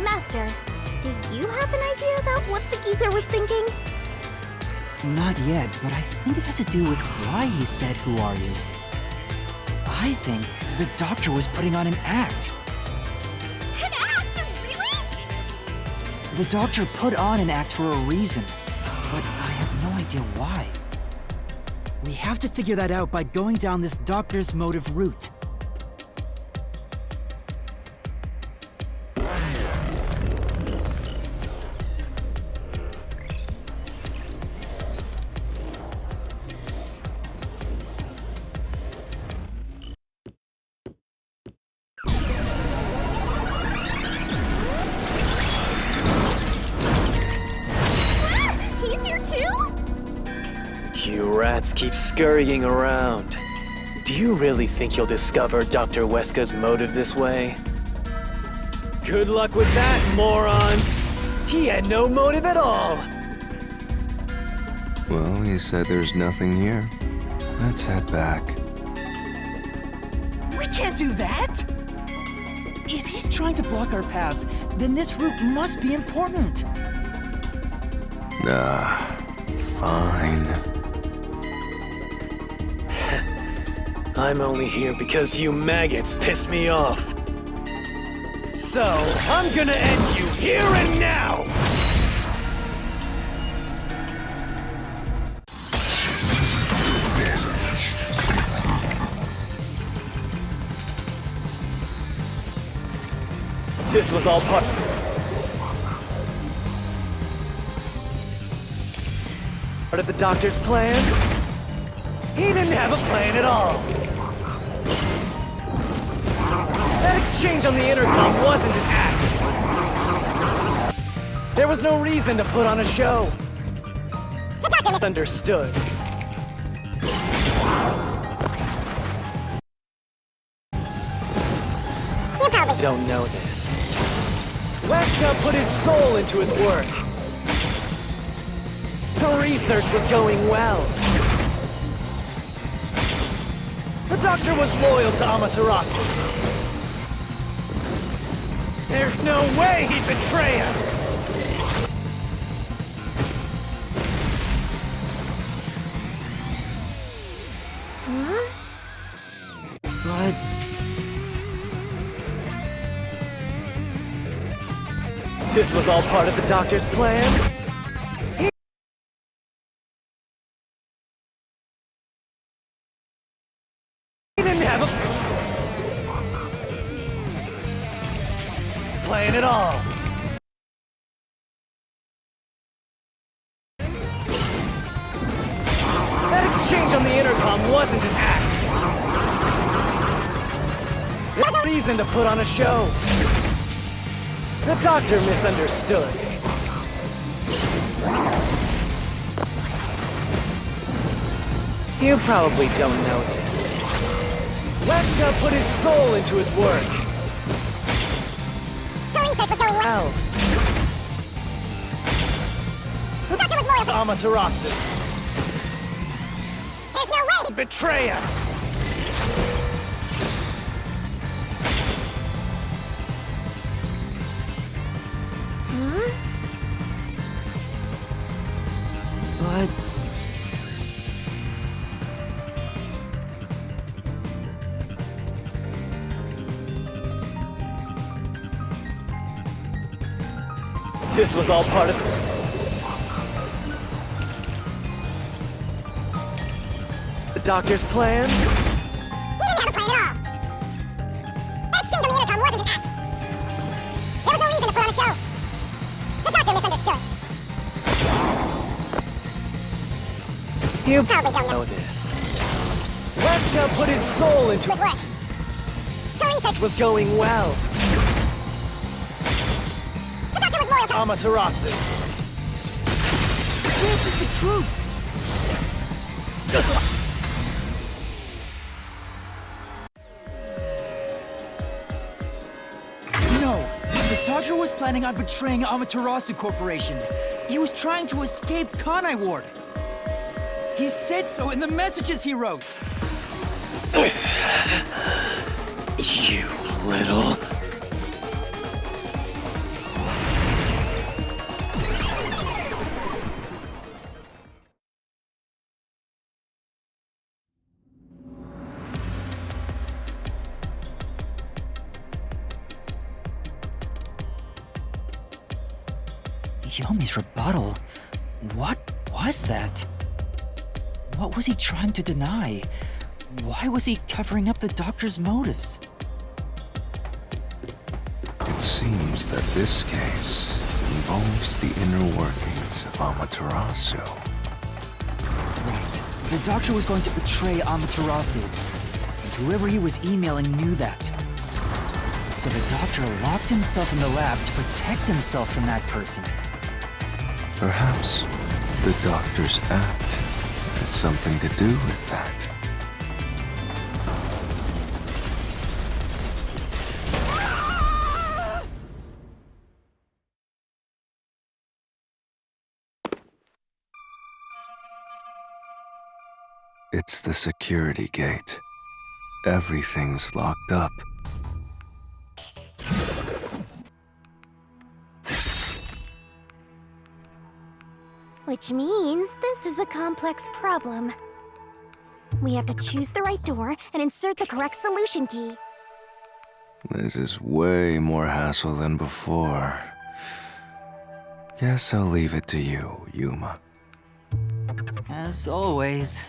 Master, do you have an idea about what the geezer was thinking? Not yet, but I think it has to do with why he said, "Who are you?" I think the doctor was putting on an act. An act? Really? The doctor put on an act for a reason, but I have no idea why. We have to figure that out by going down this doctor's motive route. He's here too? You rats keep scurrying around. Do you really think you'll discover Dr. Weska's motive this way? Good luck with that, morons! He had no motive at all! Well, he said there's nothing here. Let's head back. We can't do that! If he's trying to block our path, then this route must be important. Fine. I'm only here because you maggots piss me off. So, I'm gonna end you here and now! This was all part of the doctor's plan? He didn't have a plan at all. That exchange on the intercom wasn't an act. There was no reason to put on a show. The doctor misunderstood. You probably Don't know this. Weska put his soul into his work. The research was going well. The doctor was loyal to Amaterasu. There's no way he'd betray us! But This was all part of the doctor's plan? He didn't have a plan at all. That exchange on the intercom wasn't an act. There's no reason to put on a show. The doctor misunderstood. You probably don't know this. Weska put his soul into his work. the research was going well. Well, The doctor was loyal to Amaterasu, There's no way he'd betray us. but This was all part of the doctor's plan? He didn't have a plan at all. That exchange on the intercom wasn't an act. There was no reason to put on a show. The doctor misunderstood. You Probably don't know know this. Weska put his soul into his work. The research was going well. The doctor was loyal to Amaterasu. this is the truth. No, the doctor was planning on betraying Amaterasu Corporation. He was trying to escape Kanai Ward. He said so in the messages he wrote. You little... Yomi's rebuttal? What was that? What was he trying to deny? Why was he covering up the doctor's motives? It seems that this case involves the inner workings of Amaterasu. Right. The doctor was going to betray Amaterasu. And whoever he was emailing knew that. So the doctor locked himself in the lab to protect himself from that person. Perhaps the doctor's act had something to do with that. It's the security gate. Everything's locked up. Which means this is a complex problem. We have to choose the right door and insert the correct solution key. This is way more hassle than before. Guess I'll leave it to you, Yuma. As always.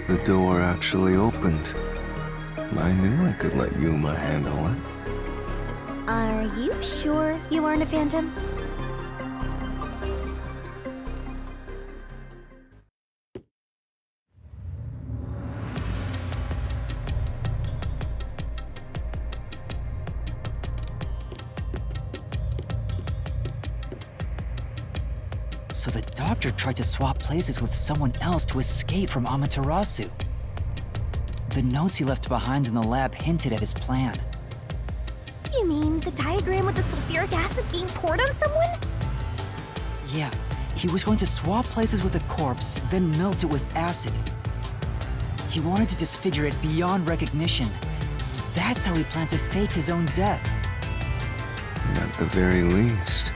The door actually opened. I knew I could let Yuma handle it. Are you sure you aren't a phantom? So the doctor tried to swap places with someone else to escape from Amaterasu. The notes he left behind in the lab hinted at his plan. You mean the diagram with the sulfuric acid being poured on someone? Yeah, he was going to swap places with a corpse, then melt it with acid. He wanted to disfigure it beyond recognition. That's how he planned to fake his own death. At the very least,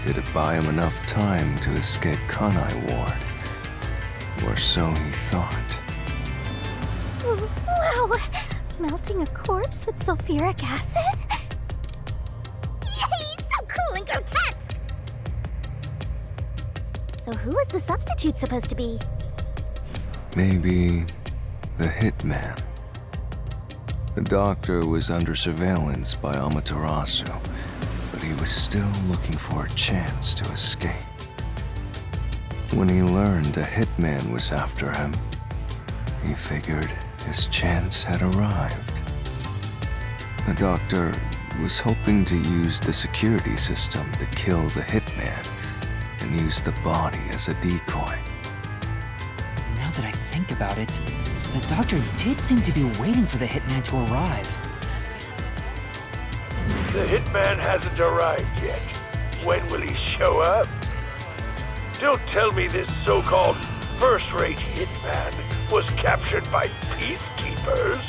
it'd buy him enough time to escape Kanai Ward. Or so he thought. Wow! Melting a corpse with sulfuric acid? Yay! So cool and grotesque! So who is the substitute supposed to be? Maybe the hitman. The doctor was under surveillance by Amaterasu, but he was still looking for a chance to escape. When he learned a hitman was after him, he figured his chance had arrived. The doctor was hoping to use the security system to kill the hitman and use the body as a decoy. Now that I think about it, the doctor did seem to be waiting for the hitman to arrive. The hitman hasn't arrived yet. When will he show up? Don't tell me this so-called first-rate hitman was captured by peacekeepers.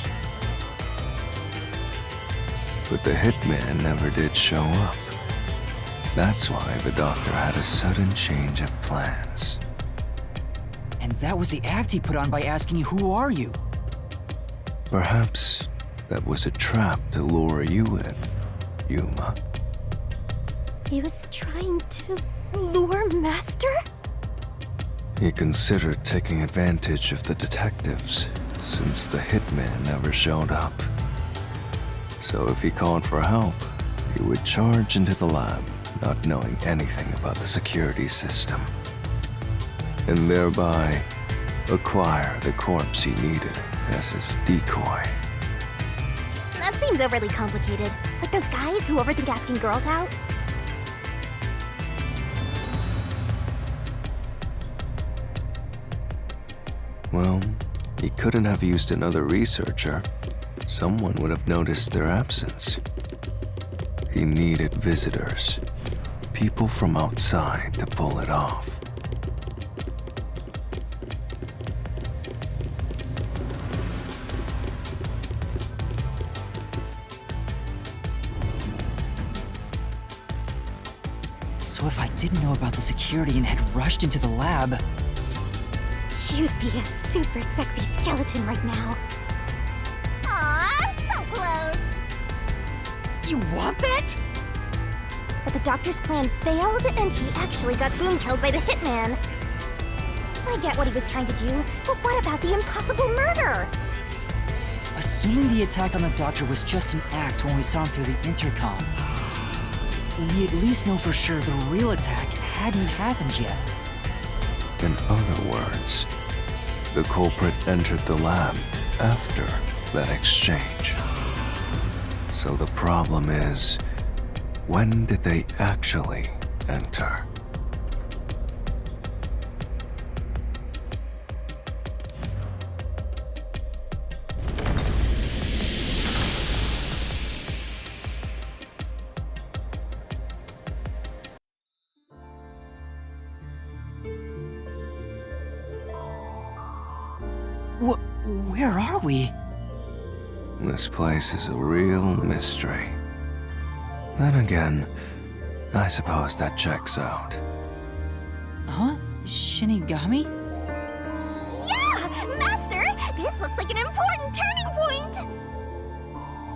But the hitman never did show up. That's why the doctor had a sudden change of plans. And that was the act he put on by asking you, "Who are you?" Perhaps that was a trap to lure you in, Yuma. He was trying to lure Master? He considered taking advantage of the detectives, since the hitman never showed up. So if he called for help, he would charge into the lab, not knowing anything about the security system, and thereby acquire the corpse he needed as his decoy. That seems overly complicated. Like those guys who overthink asking girls out. Well, he couldn't have used another researcher. Someone would have noticed their absence. He needed visitors, people from outside to pull it off. So if I didn't know about the security and had rushed into the lab... You'd be a super sexy skeleton right now. Aw, so close. You want that? But the doctor's plan failed, and he actually got boom killed by the hitman. I get what he was trying to do, but what about the impossible murder? Assuming the attack on the doctor was just an act when we saw him through the intercom, we at least know for sure the real attack hadn't happened yet. In other words, the culprit entered the lab after that exchange. So the problem is, when did they actually enter? Where are we? This place is a real mystery. Then again, I suppose that checks out. Huh? Shinigami? Yeah! Master! This looks like an important turning point!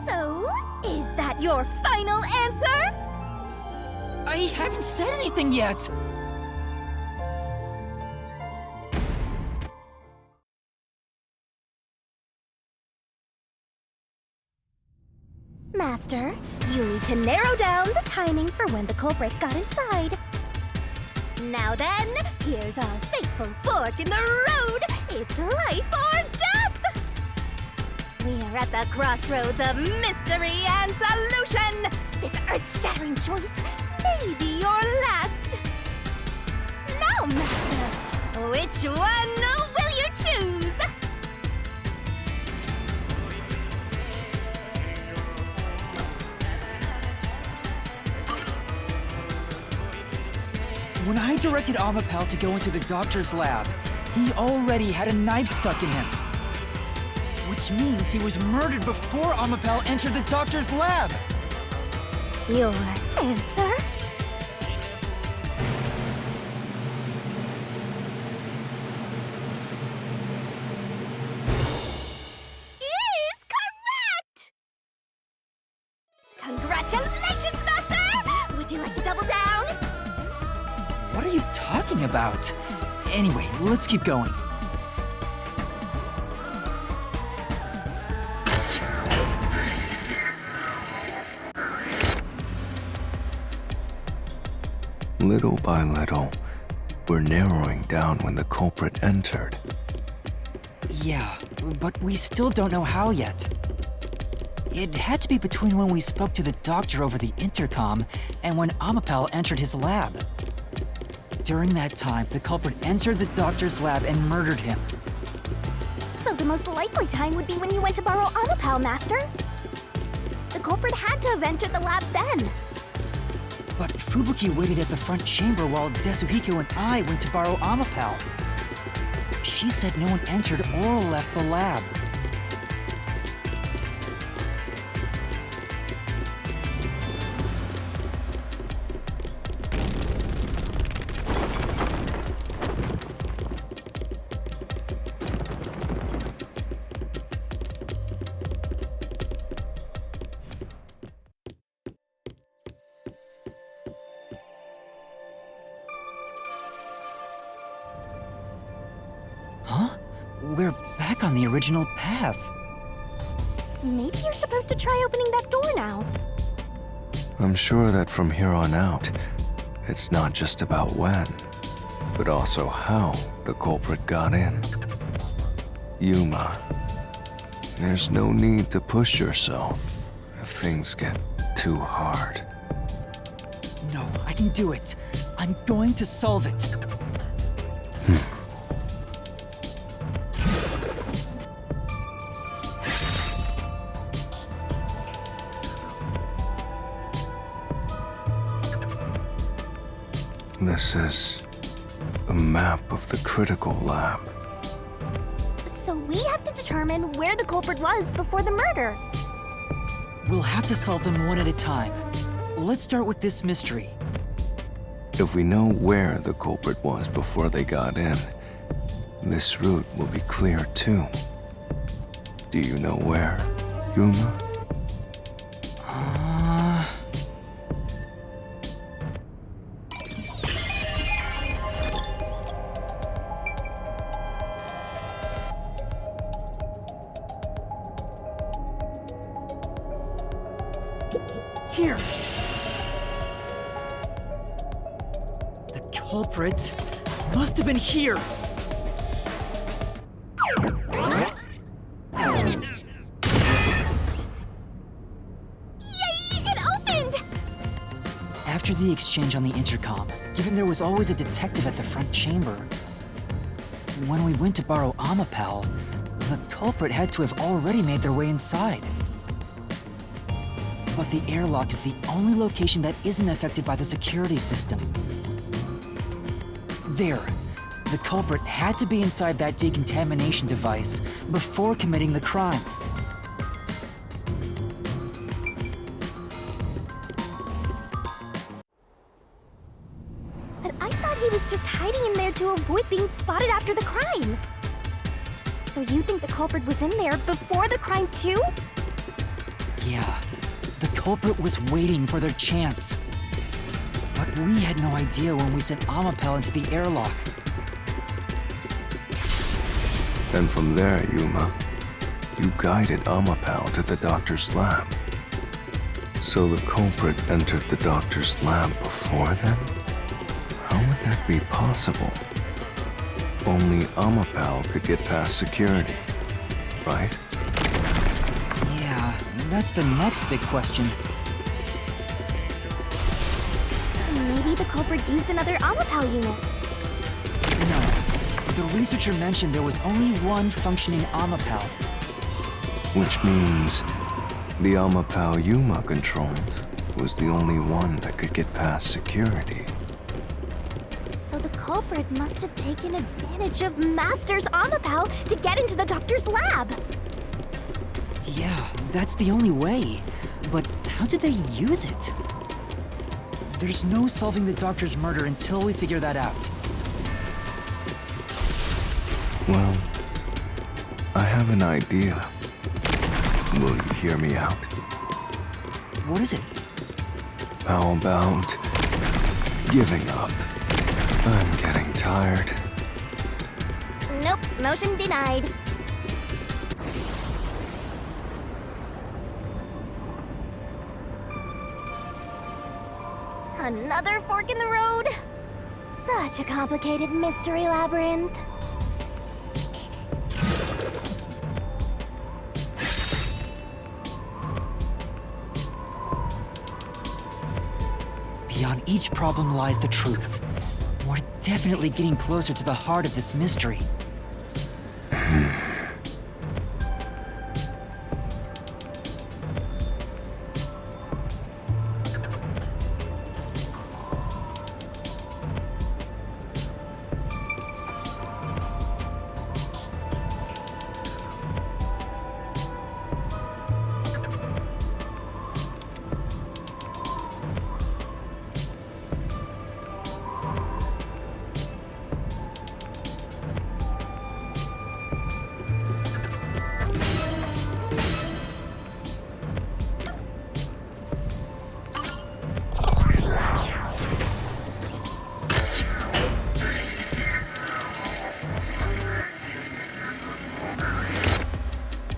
So, is that your final answer? I haven't said anything yet! Master, you need to narrow down the timing for when the culprit got inside. Now then, here's our fateful fork in the road. It's life or death! We are at the crossroads of mystery and solution. This earth-shattering choice may be your last. Now, Master, which one will you choose? When I directed Amapel to go into the doctor's lab, he already had a knife stuck in him. Which means he was murdered before Amapel entered the doctor's lab. Your answer? Is correct! Congratulations, Master! Would you like to double down? What are you talking about? Anyway, let's keep going. Little by little, we're narrowing down when the culprit entered. Yeah, but we still don't know how yet. It had to be between when we spoke to the doctor over the intercom and when Amapel entered his lab. During that time, the culprit entered the doctor's lab and murdered him. So the most likely time would be when you went to borrow Amapel, Master. The culprit had to have entered the lab then. But Fubuki waited at the front chamber while Desuhiko and I went to borrow Amapel. She said no one entered or left the lab. Huh? We're back on the original path. Maybe you're supposed to try opening that door now. I'm sure that from here on out, it's not just about when, but also how the culprit got in. Yuma, there's no need to push yourself if things get too hard. No, I can do it. I'm going to solve it. This is a map of the critical lab. So we have to determine where the culprit was before the murder. We'll have to solve them one at a time. Let's start with this mystery. If we know where the culprit was before they got in, this route will be clear too. Do you know where, Yuma? Here! The culprit must have been here! It opened! After the exchange on the intercom, given there was always a detective at the front chamber, when we went to borrow Amapal, the culprit had to have already made their way inside. But the airlock is the only location that isn't affected by the security system. There. The culprit had to be inside that decontamination device before committing the crime. But I thought he was just hiding in there to avoid being spotted after the crime. So you think the culprit was in there before the crime too? Yeah, the culprit was waiting for their chance. But we had no idea when we sent Amapal into the airlock. And from there, Yuma, you guided Amapal to the doctor's lab. So the culprit entered the doctor's lab before then? How would that be possible? Only Amapal could get past security, right? Yeah, that's the next big question. Maybe the culprit used another Amapal unit. No. The researcher mentioned there was only one functioning Amapal. Which means the Amapal Yuma controlled was the only one that could get past security. So the culprit must have taken advantage of Master's Amapal to get into the doctor's lab. Yeah, that's the only way. But how did they use it? There's no solving the doctor's murder until we figure that out. Well, I have an idea. Will you hear me out? What is it? How about giving up? I'm getting tired. Nope, motion denied. Another fork in the road? Such a complicated mystery labyrinth. Beyond each problem lies the truth. We're definitely getting closer to the heart of this mystery.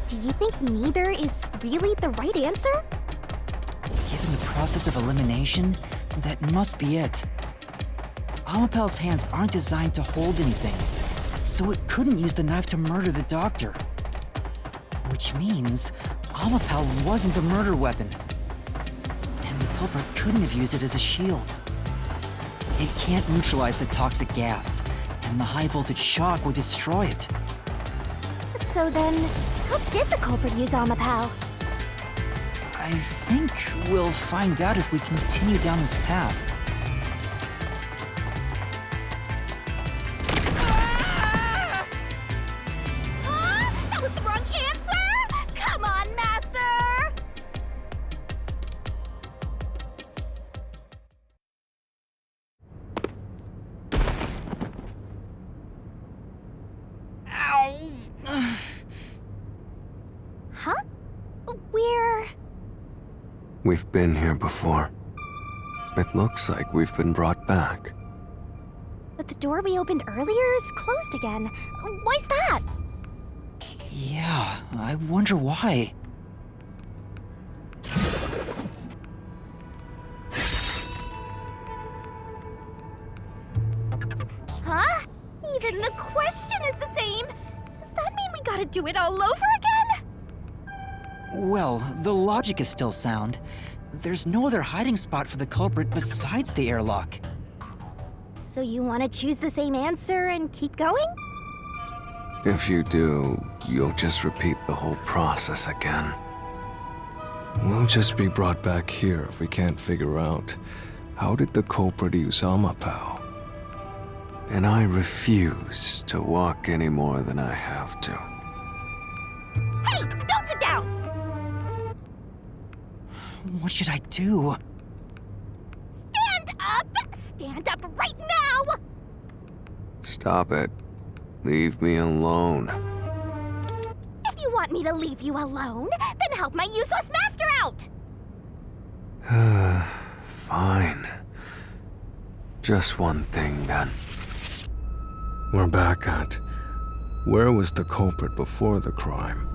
Do you think neither is really the right answer? Given the process of elimination, that must be it. Amapal's hands aren't designed to hold anything, so it couldn't use the knife to murder the doctor. Which means Amapal wasn't the murder weapon. And the culprit couldn't have used it as a shield. It can't neutralize the toxic gas, and the high-voltage shock would destroy it. So then, how did the culprit use Amapal? I think we'll find out if we continue down this path. That was the wrong answer! Come on, Master! We've been here before. It looks like we've been brought back. But the door we opened earlier is closed again. Why's that? Yeah, I wonder why. Huh? Even the question is the same. Does that mean we gotta do it all over again? Well, the logic is still sound. There's no other hiding spot for the culprit besides the airlock. So you wanna choose the same answer and keep going? If you do, you'll just repeat the whole process again. We'll just be brought back here if we can't figure out how did the culprit use Amapau. And I refuse to walk any more than I have to. Hey, don't sit down! What should I do? Stand up! Stand up right now! Stop it. Leave me alone. If you want me to leave you alone, then help my useless master out! Fine. Just one thing then. We're back at where was the culprit before the crime?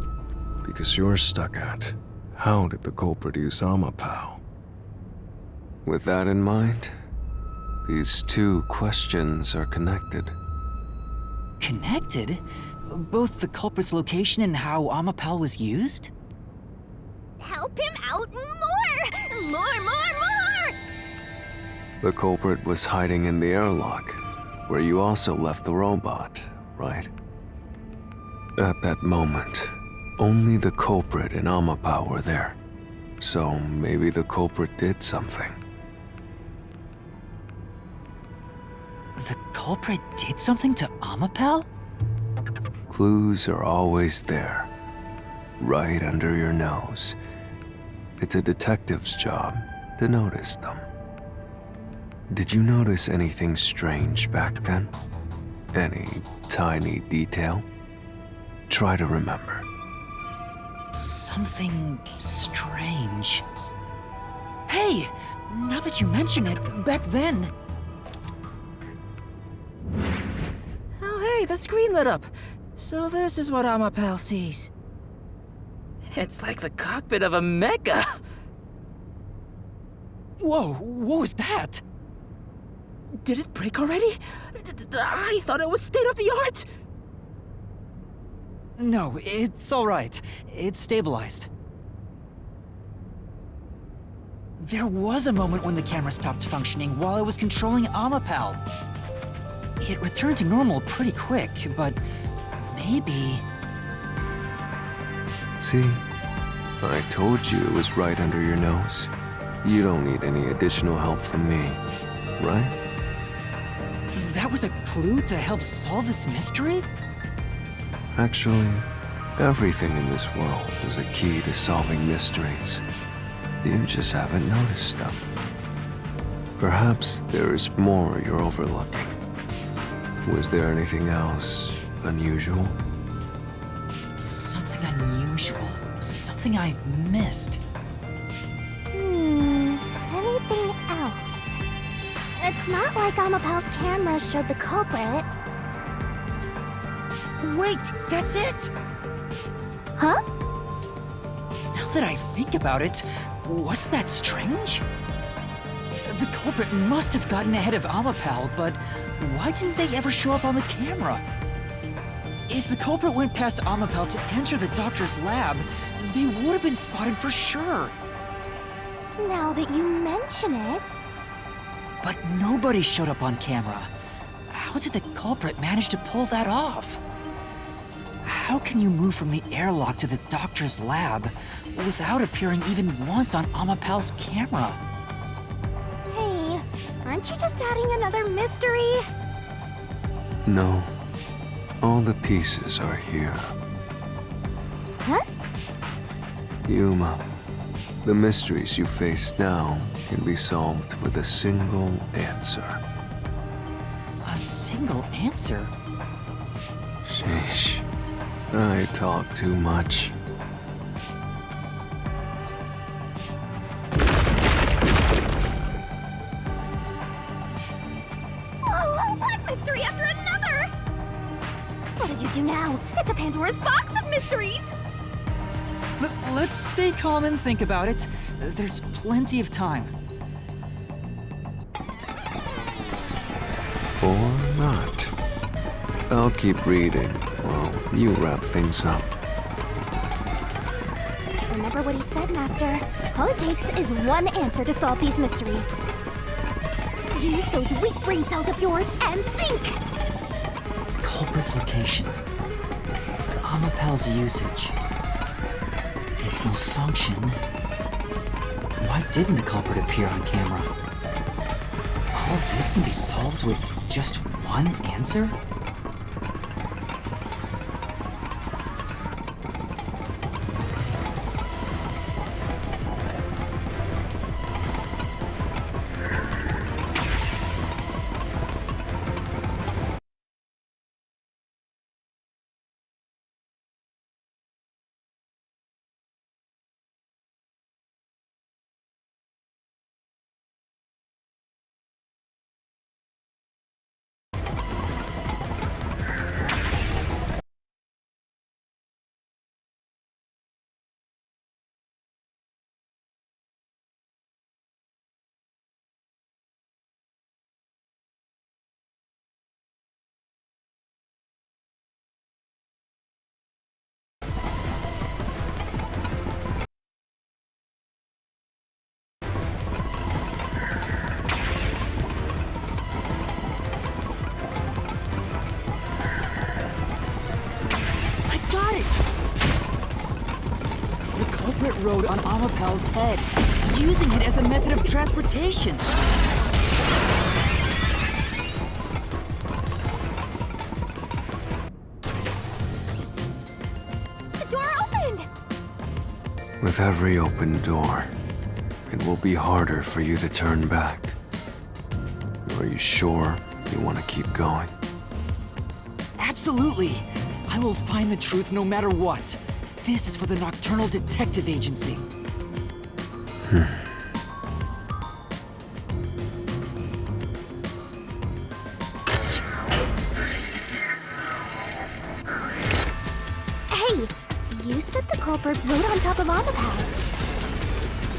Because you're stuck at how did the culprit use Amapau? With that in mind, these two questions are connected. Connected? Both the culprit's location and how Amapau was used? Help him out more! More! The culprit was hiding in the airlock, where you also left the robot, right? At that moment, only the culprit and Amapau were there. So maybe the culprit did something. The culprit did something to Amapau? Clues are always there, right under your nose. It's a detective's job to notice them. Did you notice anything strange back then? Any tiny detail? Try to remember. Something strange. Hey! Now that you mention it, back then... Oh, hey, the screen lit up. So this is what Amapau sees. It's like the cockpit of a mecha. Whoa, what was that? Did it break already? I thought it was state-of-the-art. No, it's all right. It's stabilized. There was a moment when the camera stopped functioning while I was controlling Amapau. It returned to normal pretty quick, but maybe... See? I told you it was right under your nose. You don't need any additional help from me, right? That was a clue to help solve this mystery? Actually, everything in this world is a key to solving mysteries. You just haven't noticed them. Perhaps there is more you're overlooking. Was there anything else unusual? Something unusual. Something I missed. Anything else? It's not like Amapau's camera showed the culprit. Wait, that's it! Huh? Now that I think about it, wasn't that strange? The culprit must have gotten ahead of Amapau, but why didn't they ever show up on the camera? If the culprit went past Amapau to enter the doctor's lab, they would have been spotted for sure. Now that you mention it... But nobody showed up on camera. How did the culprit manage to pull that off? How can you move from the airlock to the doctor's lab without appearing even once on Amapau's camera? Hey, aren't you just adding another mystery? No. All the pieces are here. Huh? Yuma, the mysteries you face now can be solved with a single answer. A single answer? Sheesh. I talk too much. now? It's a Pandora's box of mysteries! Let's stay calm and think about it. There's plenty of time. Or not. I'll keep reading while you wrap things up. Remember what he said, Master. All it takes is one answer to solve these mysteries. Use those weak brain cells of yours and think! Culprit's location. Amapal's usage. Its malfunction. Why didn't the culprit appear on camera? All of this can be solved with just one answer? Rode on Amapal's head, using it as a method of transportation. The door opened! With every open door, it will be harder for you to turn back. Are you sure you want to keep going? Absolutely. I will find the truth no matter what. This is for the Nocturnal Detective Agency. Hey, you said the culprit rode on top of Amapal.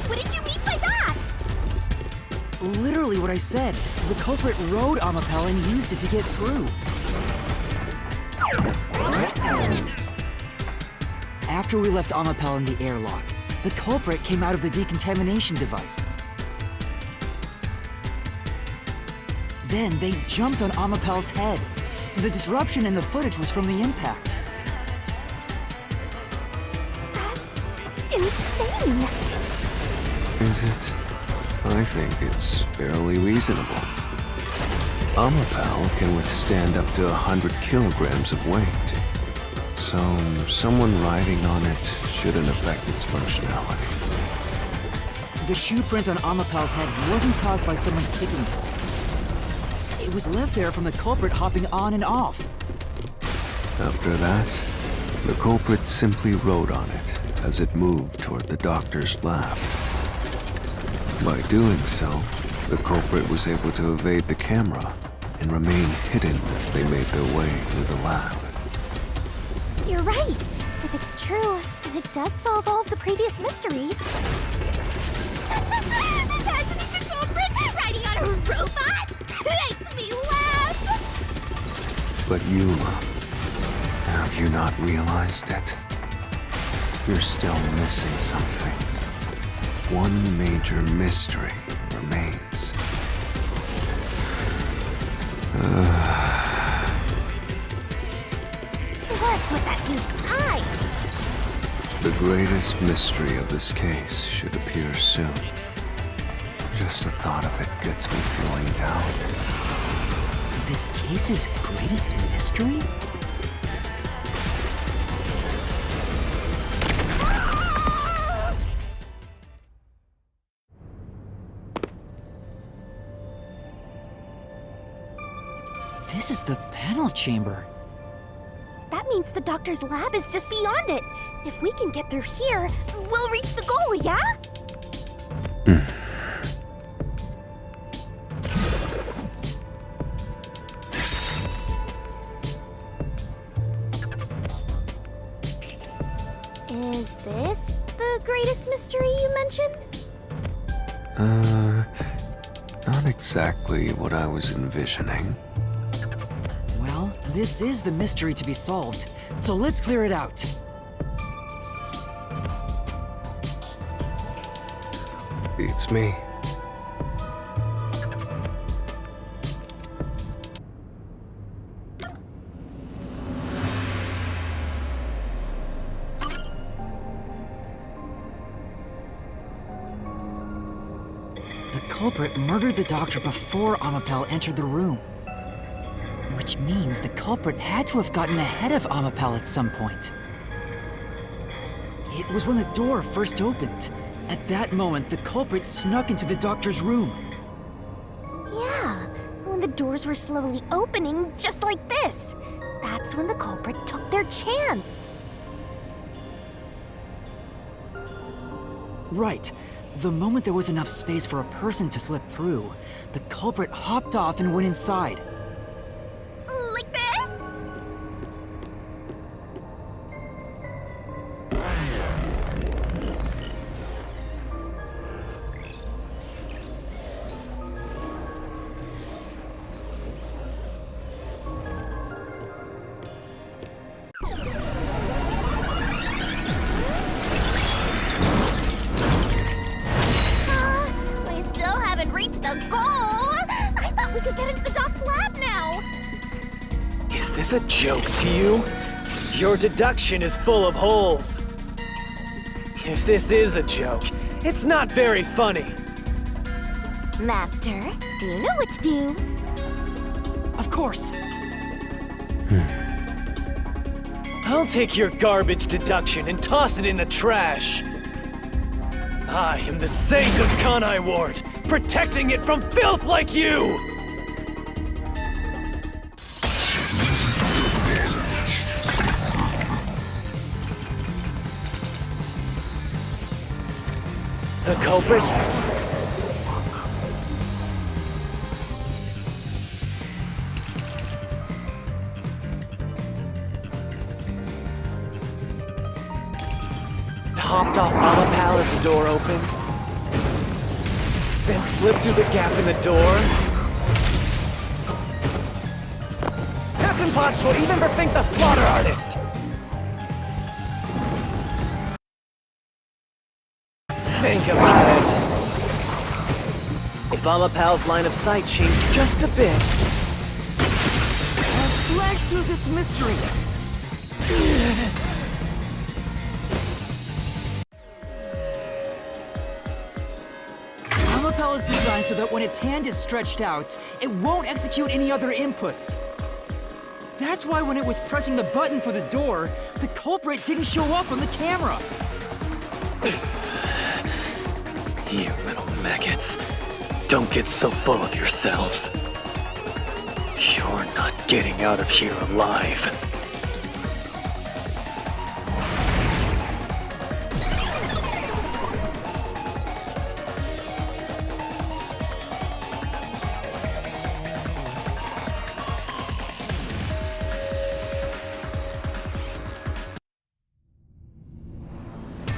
What did you mean by that? Literally what I said. The culprit rode Amapal and used it to get through. After we left Amapal in the airlock, the culprit came out of the decontamination device. Then they jumped on Amapal's head. The disruption in the footage was from the impact. That's insane. Is it? I think it's fairly reasonable. Amapal can withstand up to 100 kilograms of weight. So, someone riding on it shouldn't affect its functionality. The shoe print on Amapal's head wasn't caused by someone kicking it. It was left there from the culprit hopping on and off. After that, the culprit simply rode on it as it moved toward the doctor's lab. By doing so, the culprit was able to evade the camera and remain hidden as they made their way through the lab. You're right. If it's true, then it does solve all of the previous mysteries. Imagining the culprit riding on a robot makes me laugh. But Yuma, have you not realized it? You're still missing something. One major mystery remains. What's with that huge sign? The greatest mystery of this case should appear soon. Just the thought of it gets me feeling down. This case's greatest mystery? This is the panel chamber. That means the doctor's lab is just beyond it. If we can get through here, we'll reach the goal, yeah? you mention? Not exactly what I was envisioning. Well, this is the mystery to be solved, so let's clear it out. It's me. The culprit murdered the doctor before Amapel entered the room. Which means the culprit had to have gotten ahead of Amapel at some point. It was when the door first opened. At that moment, the culprit snuck into the doctor's room. Yeah, when the doors were slowly opening, just like this. That's when the culprit took their chance. Right. The moment there was enough space for a person to slip through, the culprit hopped off and went inside. Like this? We still haven't reached the goal. I thought we could get into the doc's lab now. Is this a joke to you? Your deduction is full of holes. If this is a joke, it's not very funny. Master, you know what to do. Of course. I'll take your garbage deduction and toss it in the trash. I am the Saint of Kanai Ward, protecting it from filth like you! The culprit? Hopped off Amapal as the door opened, then slipped through the gap in the door. That's impossible, even for Fink the Slaughter Artist! Think about it. If Amapal's line of sight changed just a bit, I'll slash through this mystery. Amapel is designed so that when its hand is stretched out, it won't execute any other inputs. That's why when it was pressing the button for the door, the culprit didn't show up on the camera. you little maggots, don't get so full of yourselves. You're not getting out of here alive.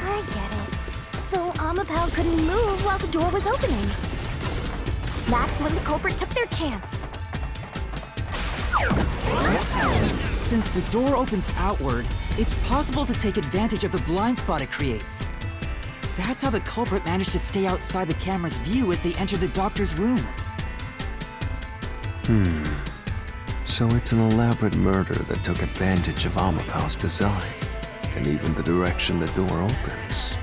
I get it. So Amapal couldn't move while the door was opening. That's when the culprit took their chance. Since the door opens outward, it's possible to take advantage of the blind spot it creates. That's how the culprit managed to stay outside the camera's view as they entered the doctor's room. So it's an elaborate murder that took advantage of Amapal's design, and even the direction the door opens.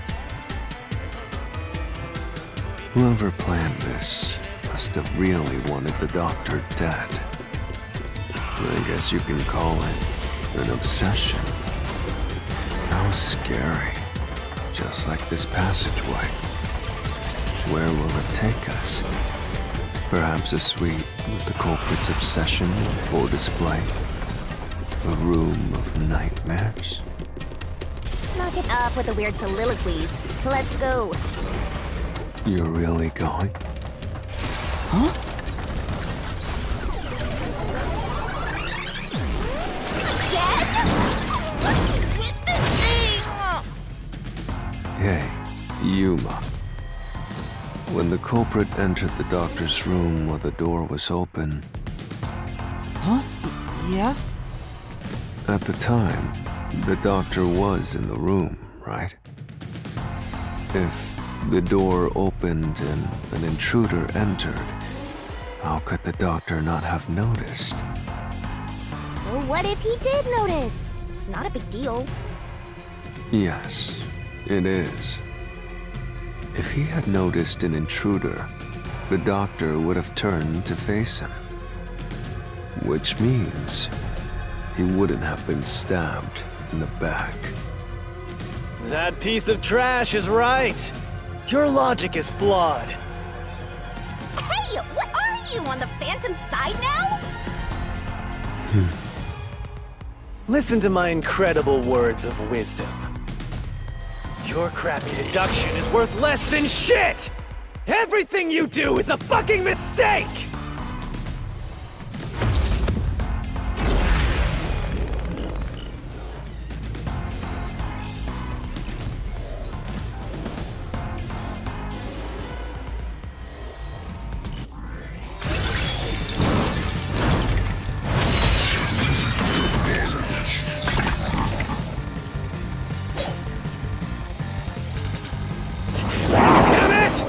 Whoever planned this must have really wanted the doctor dead. I guess you can call it an obsession. How scary. Just like this passageway. Where will it take us? Perhaps a suite with the culprit's obsession on full display? A room of nightmares? Knock it off with the weird soliloquies. Let's go. You're really going? Huh? Again? What's with this thing? Hey, Yuma. When the culprit entered the doctor's room while the door was open, Huh? Yeah? at the time, the doctor was in the room, right? If the door opened and an intruder entered, how could the doctor not have noticed? So what if he did notice? It's not a big deal. Yes, it is. If he had noticed an intruder, the doctor would have turned to face him. Which means he wouldn't have been stabbed in the back. That piece of trash is right. Your logic is flawed. Hey, what are you, on the Phantom side now? Listen to my incredible words of wisdom. Your crappy deduction is worth less than shit! Everything you do is a fucking mistake! Damn it!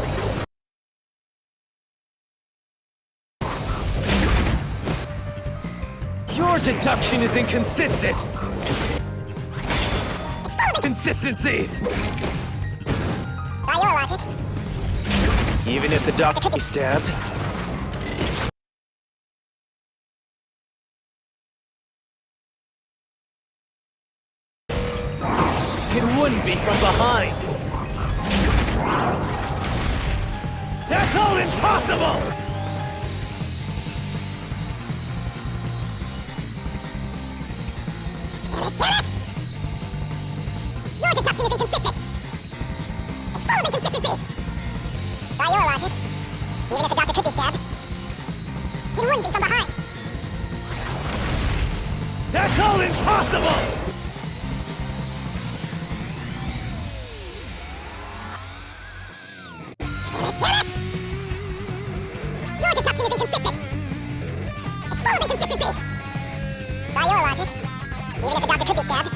Your deduction is inconsistent. Consistencies. By your logic, Even if the doctor is stabbed, it wouldn't be from behind. That's all impossible! your deduction is inconsistent. It's full of inconsistencies. By your logic, even if the doctor could be stabbed, it wouldn't be from behind. That's all impossible! Damn it! Your deduction is inconsistent. It's full of inconsistencies. By your logic, even if the doctor could be stabbed,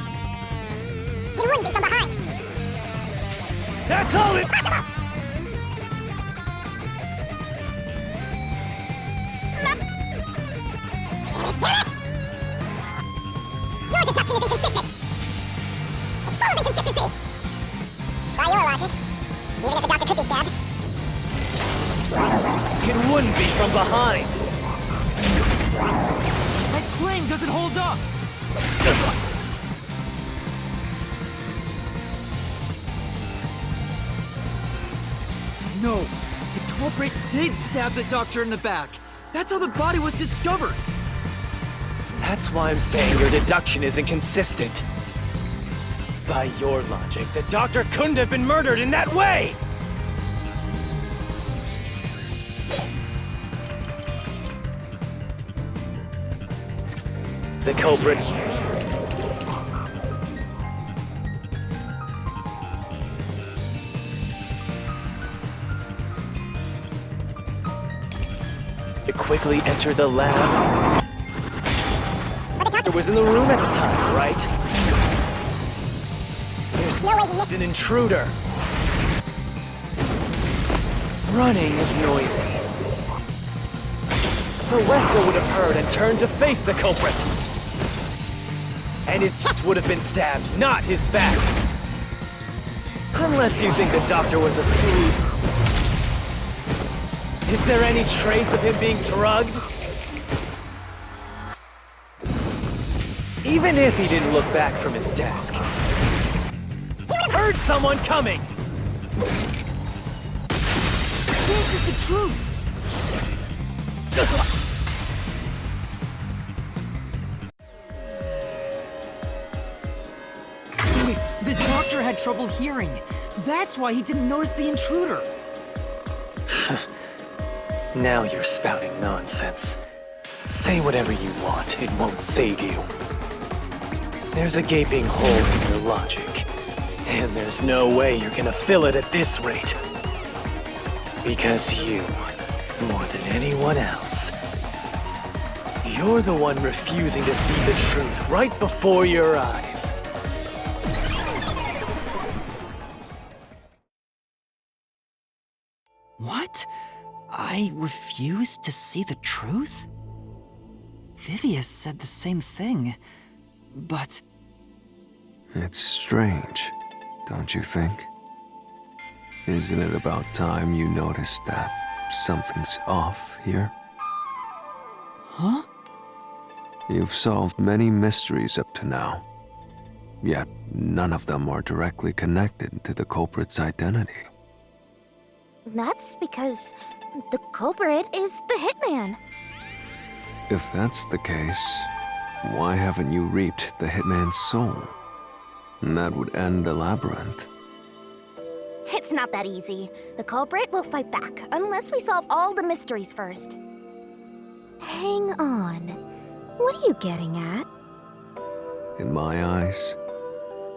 it wouldn't be from behind. That's all Impossible! Damn it! Your deduction is inconsistent. It's full of inconsistencies. By your logic, even if the doctor could be stabbed, It wouldn't be from behind. That claim doesn't hold up! No, the culprit did stab the doctor in the back. That's how the body was discovered. That's why I'm saying your deduction is inconsistent. By your logic, the doctor couldn't have been murdered in that way! The culprit... It quickly entered the lab. but the doctor Was in the room at the time, right? There's no way you missed. an intruder. Running is noisy. So Wesker would have heard and turned to face the culprit. And his chest would have been stabbed, not his back. Unless you think the doctor was asleep. Is there any trace of him being drugged? Even if he didn't look back from his desk. Heard someone coming! This is the truth! Wait, the doctor had trouble hearing. That's why he didn't notice the intruder. Now you're spouting nonsense. Say whatever you want, it won't save you. There's a gaping hole in your logic. And there's no way you're gonna fill it at this rate. Because you, more than anyone else, you're the one refusing to see the truth right before your eyes. What? I refuse to see the truth? Vivius said the same thing, but... It's strange, don't you think? Isn't it about time you noticed that something's off here? Huh? You've solved many mysteries up to now, yet none of them are directly connected to the culprit's identity. That's because the culprit is the hitman. If that's the case, why haven't you reaped the hitman's soul? And that would end the labyrinth. It's not that easy. The culprit will fight back unless we solve all the mysteries first. Hang on. What are you getting at? In my eyes,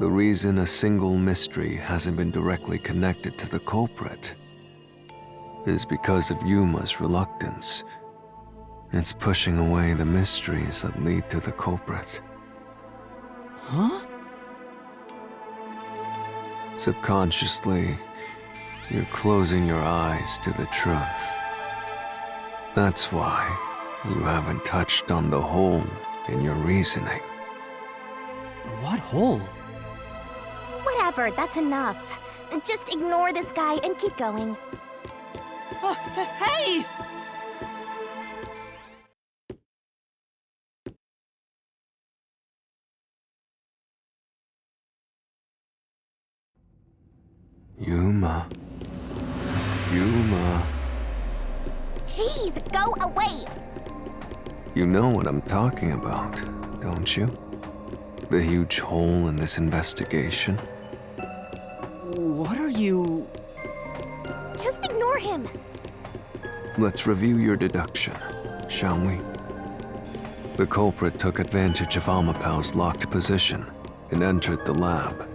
the reason a single mystery hasn't been directly connected to the culprit is because of Yuma's reluctance. It's pushing away the mysteries that lead to the culprit. Huh? Subconsciously, you're closing your eyes to the truth. That's why you haven't touched on the hole in your reasoning. What hole? Whatever, that's enough. Just ignore this guy and keep going. Hey! Yuma. Yuma. Jeez, go away! You know what I'm talking about, don't you? The huge hole in this investigation? What are you... Just ignore him. Let's review your deduction, shall we? The culprit took advantage of Amapau's locked position and entered the lab.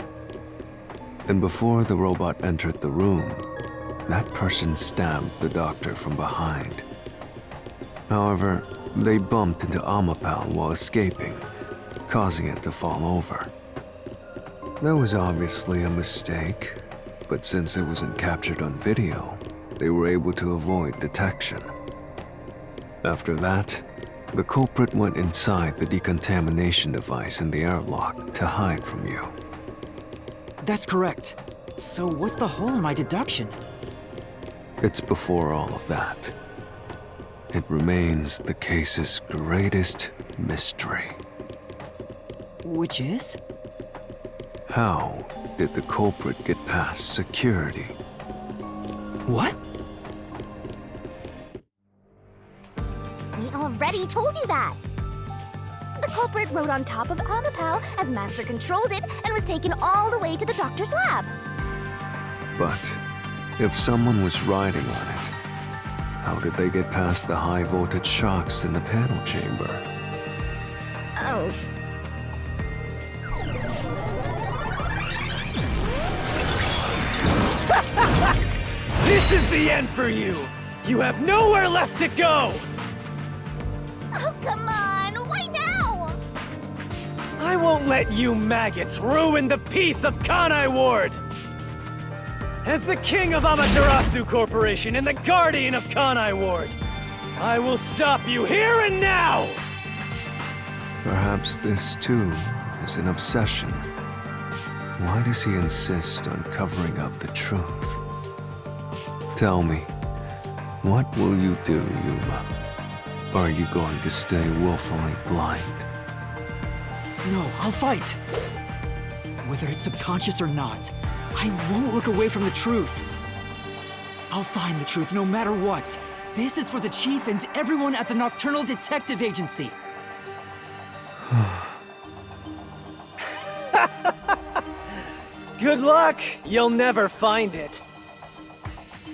And before the robot entered the room, that person stabbed the doctor from behind. However, they bumped into Amapau while escaping, causing it to fall over. That was obviously a mistake, but since it wasn't captured on video, they were able to avoid detection. After that, the culprit went inside the decontamination device in the airlock to hide from you. That's correct. So what's the hole in my deduction? It's before all of that. It remains the case's greatest mystery. Which is? How did the culprit get past security? What? We already told you that. The culprit rode on top of Amapau as Master controlled it and was taken all the way to the doctor's lab. But if someone was riding on it, how did they get past the high voltage shocks in the panel chamber? Oh. This is the end for you! You have nowhere left to go! Oh, come on! Why now? I won't let you maggots ruin the peace of Kanai Ward! As the king of Amaterasu Corporation and the guardian of Kanai Ward, I will stop you here and now! Perhaps this too is an obsession. Why does he insist on covering up the truth? Tell me, what will you do, Yuma? Are you going to stay willfully blind? No, I'll fight. Whether it's subconscious or not, I won't look away from the truth. I'll find the truth no matter what. This is for the Chief and everyone at the Nocturnal Detective Agency. Good luck! You'll never find it.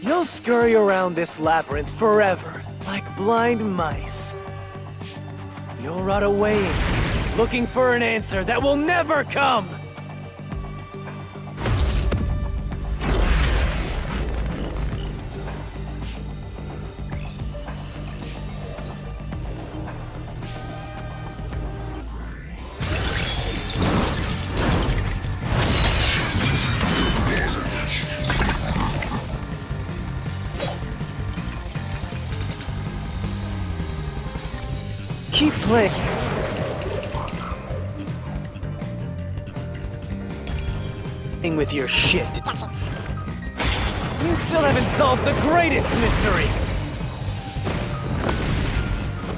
You'll scurry around this labyrinth forever, like blind mice. You'll rot away, looking for an answer that will never come! keep playing with your shit. Gotcha. You still haven't solved the greatest mystery.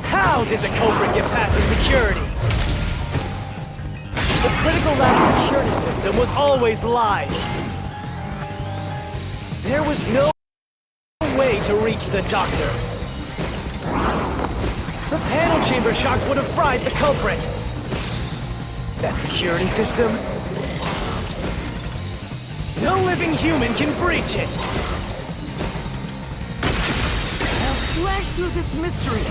How did the culprit get past the security? The critical lab security system was always live. There was no way to reach the doctor. The panel chamber shocks would have fried the culprit. That security system? No living human can breach it. I'll slash through this mystery.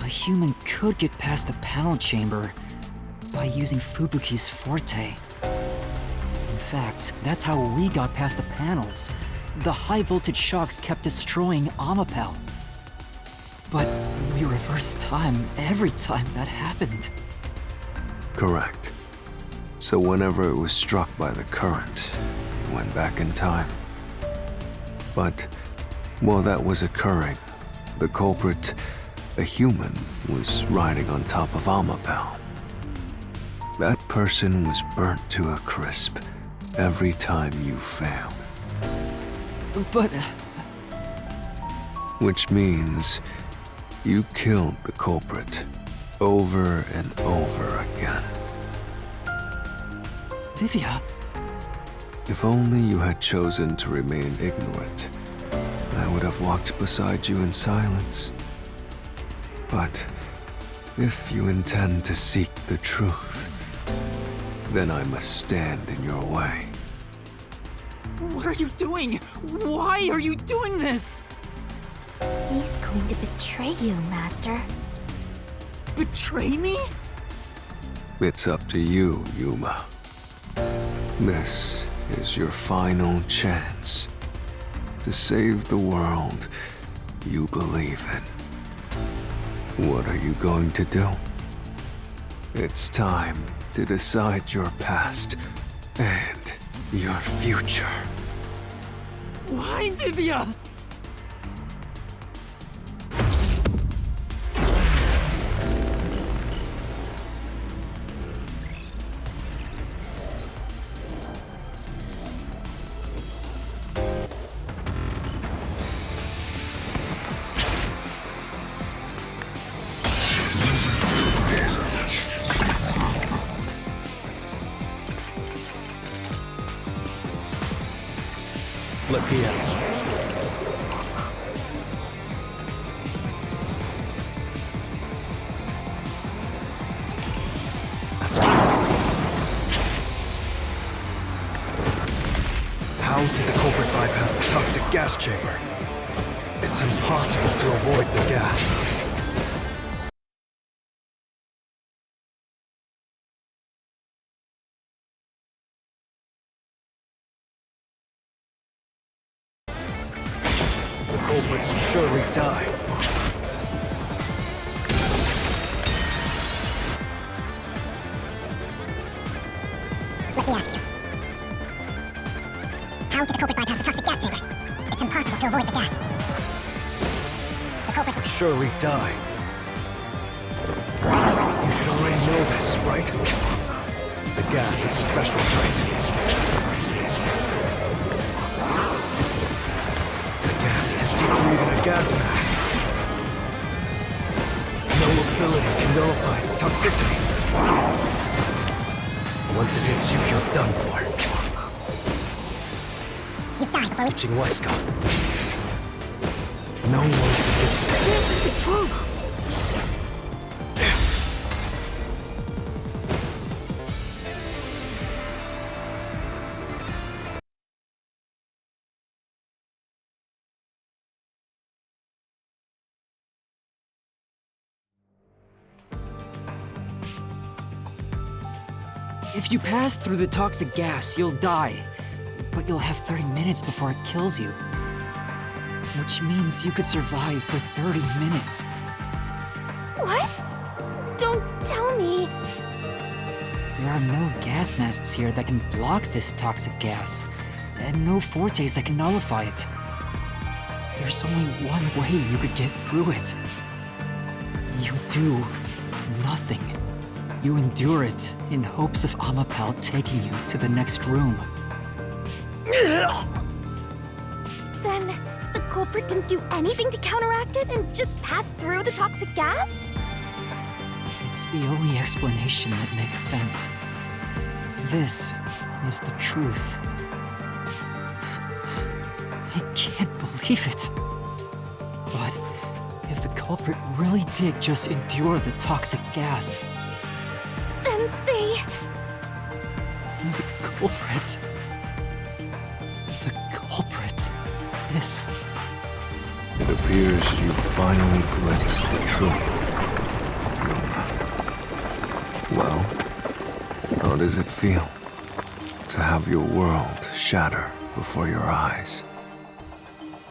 A human could get past the panel chamber by using Fubuki's forte. In fact, that's how we got past the panels. The high-voltage shocks kept destroying Amapel. But we reversed time every time that happened. Correct. So whenever it was struck by the current, it went back in time. But while that was occurring, the culprit, a human, was riding on top of Amapel. That person was burnt to a crisp every time you failed. But Which means you killed the culprit over and over again. Vivia, If only you had chosen to remain ignorant, I would have walked beside you in silence. But if you intend to seek the truth, then I must stand in your way. what are you doing? Why are you doing this? He's going to betray you, Master. Betray me? It's up to you, Yuma. This is your final chance to save the world you believe in. What are you going to do? It's time to decide your past and your future. Why, Vivia? Let me out. How did the culprit bypass the toxic gas chamber? It's impossible to avoid the gas. The culprit would surely die. Let me ask you. How did the culprit bypass the toxic gas chamber? It's impossible to avoid the gas. The culprit Would surely die. You should already know this, right? The gas is a special trait. The gas can see through even a gas mask. No ability can nullify its toxicity. Once it hits you, you're done for. You die before we... Reaching Wesker. No one can get The truth! If you pass through the toxic gas, you'll die. but you'll have 30 minutes before it kills you. Which means you could survive for 30 minutes. What? Don't tell me. There are no gas masks here that can block this toxic gas, and no fortes that can nullify it. There's only one way you could get through it. You do nothing. You endure it in hopes of Amapal taking you to the next room. Then the culprit didn't do anything to counteract it and just passed through the toxic gas? It's the only explanation that makes sense. This is the truth. I can't believe it. But if the culprit really did just endure the toxic gas, Then they... the culprit is... It appears you finally glimpsed the truth. Well, how does it feel to have your world shatter before your eyes?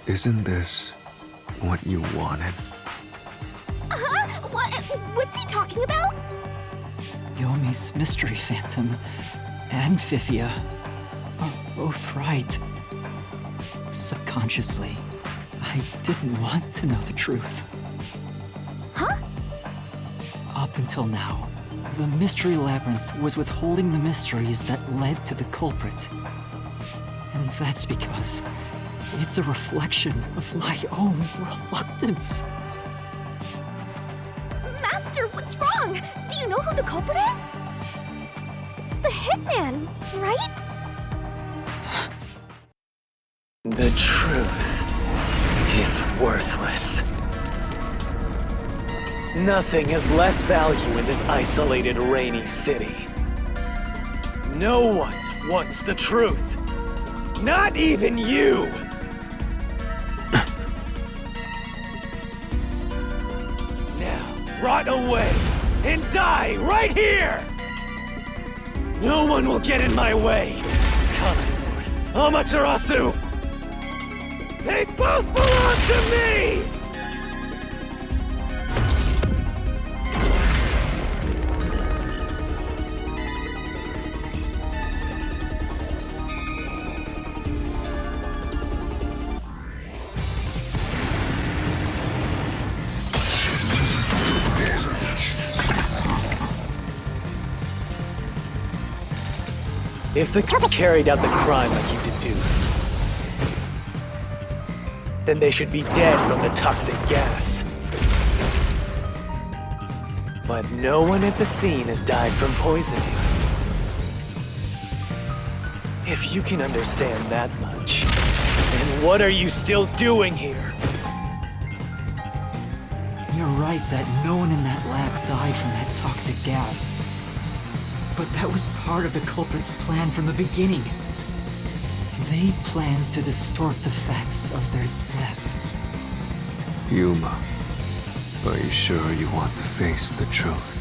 Isn't this what you wanted? Huh? What's he talking about? Yomi's Mystery Phantom and Fifia are both right. Subconsciously, I didn't want to know the truth. Huh? Up until now, the Mystery Labyrinth was withholding the mysteries that led to the culprit. And that's because it's a reflection of my own reluctance. Master, what's wrong? Do you know who the culprit is? It's the Hitman, right? The truth is worthless. Nothing has less value in this isolated, rainy city. No one wants the truth. Not even you! Now, rot away and die right here! No one will get in my way! Common Lord Amaterasu! They both belong to me! If the culprit carried out the crime like you deduced, then they should be dead from the toxic gas. But no one at the scene has died from poisoning. If you can understand that much, then what are you still doing here? You're right that no one in that lab died from that toxic gas. But that was part of the culprit's plan from the beginning. They planned to distort the facts of their death. Yuma, are you sure you want to face the truth?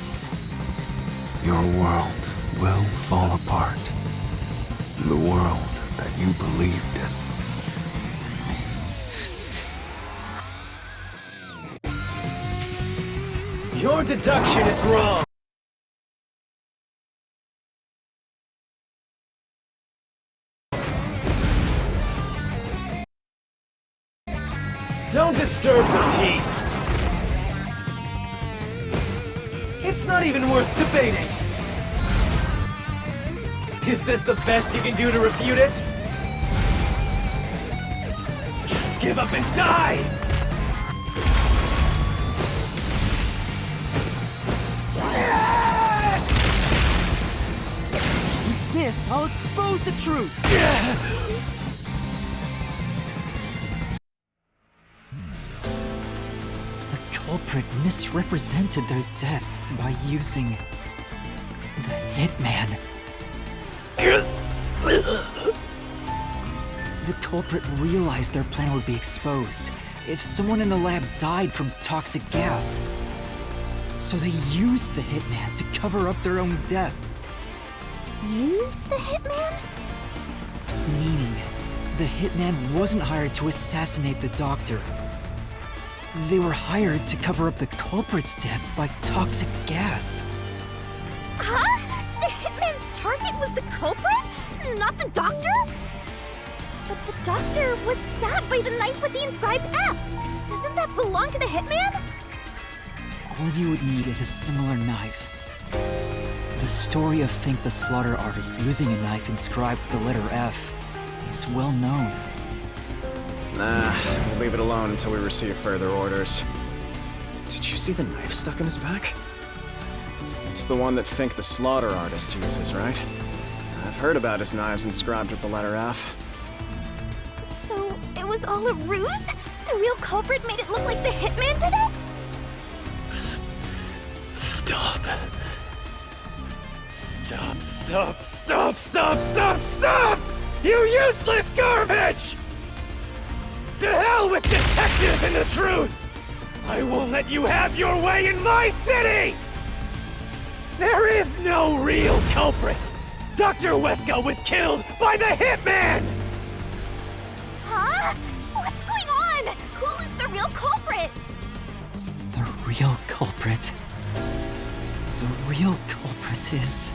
Your world will fall apart. The world that you believed in. Your deduction is wrong. Don't disturb the peace. It's not even worth debating. Is this the best you can do to refute it? Just give up and die! This, I'll expose the truth! The culprit misrepresented their death by using the Hitman. The culprit realized their plan would be exposed if someone in the lab died from toxic gas. So they used the Hitman to cover up their own death. Use the Hitman? Meaning, the hitman wasn't hired to assassinate the doctor. They were hired to cover up the culprit's death by toxic gas. Huh? The hitman's target was the culprit? Not the doctor? But the doctor was stabbed by the knife with the inscribed F. Doesn't that belong to the hitman? All you would need is a similar knife. The story of Fink the Slaughter Artist using a knife inscribed with the letter F is well known. Nah, we'll leave it alone until we receive further orders. Did you see the knife stuck in his back? It's the one that Fink the Slaughter Artist uses, right? I've heard about his knives inscribed with the letter F. So it was all a ruse? The real culprit made it look like the hitman did it? Stop. Stop! You useless garbage! To hell with detectives and the truth! I won't let you have your way in my city! There is no real culprit! Dr. Wesker was killed by the hitman! Huh? What's going on? Who is the real culprit? The real culprit. The real culprit is...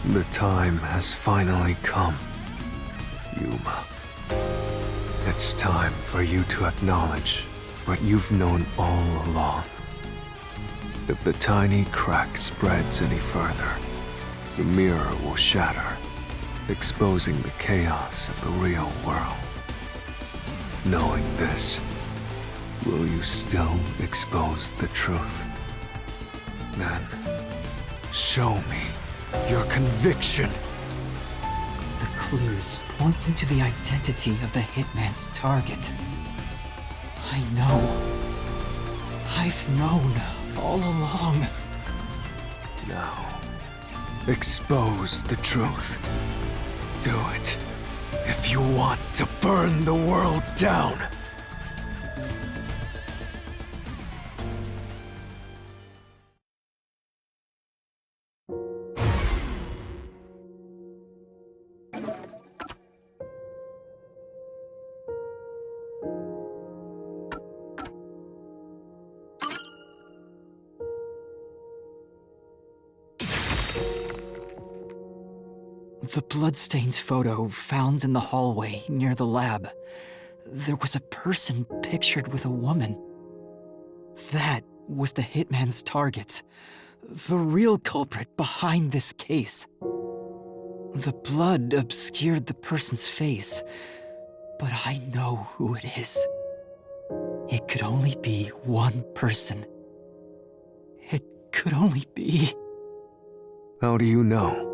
The time has finally come, Yuma. It's time for you to acknowledge what you've known all along. If the tiny crack spreads any further, the mirror will shatter, exposing the chaos of the real world. Knowing this, will you still expose the truth? Then, show me your conviction. The clues pointing to the identity of the hitman's target. I know. I've known all along. Now, expose the truth. Do it if you want to burn the world down. The bloodstained photo found in the hallway near the lab. There was a person pictured with a woman. That was the hitman's target. The real culprit behind this case. The blood obscured the person's face, but I know who it is. It could only be one person. It could only be... How do you know?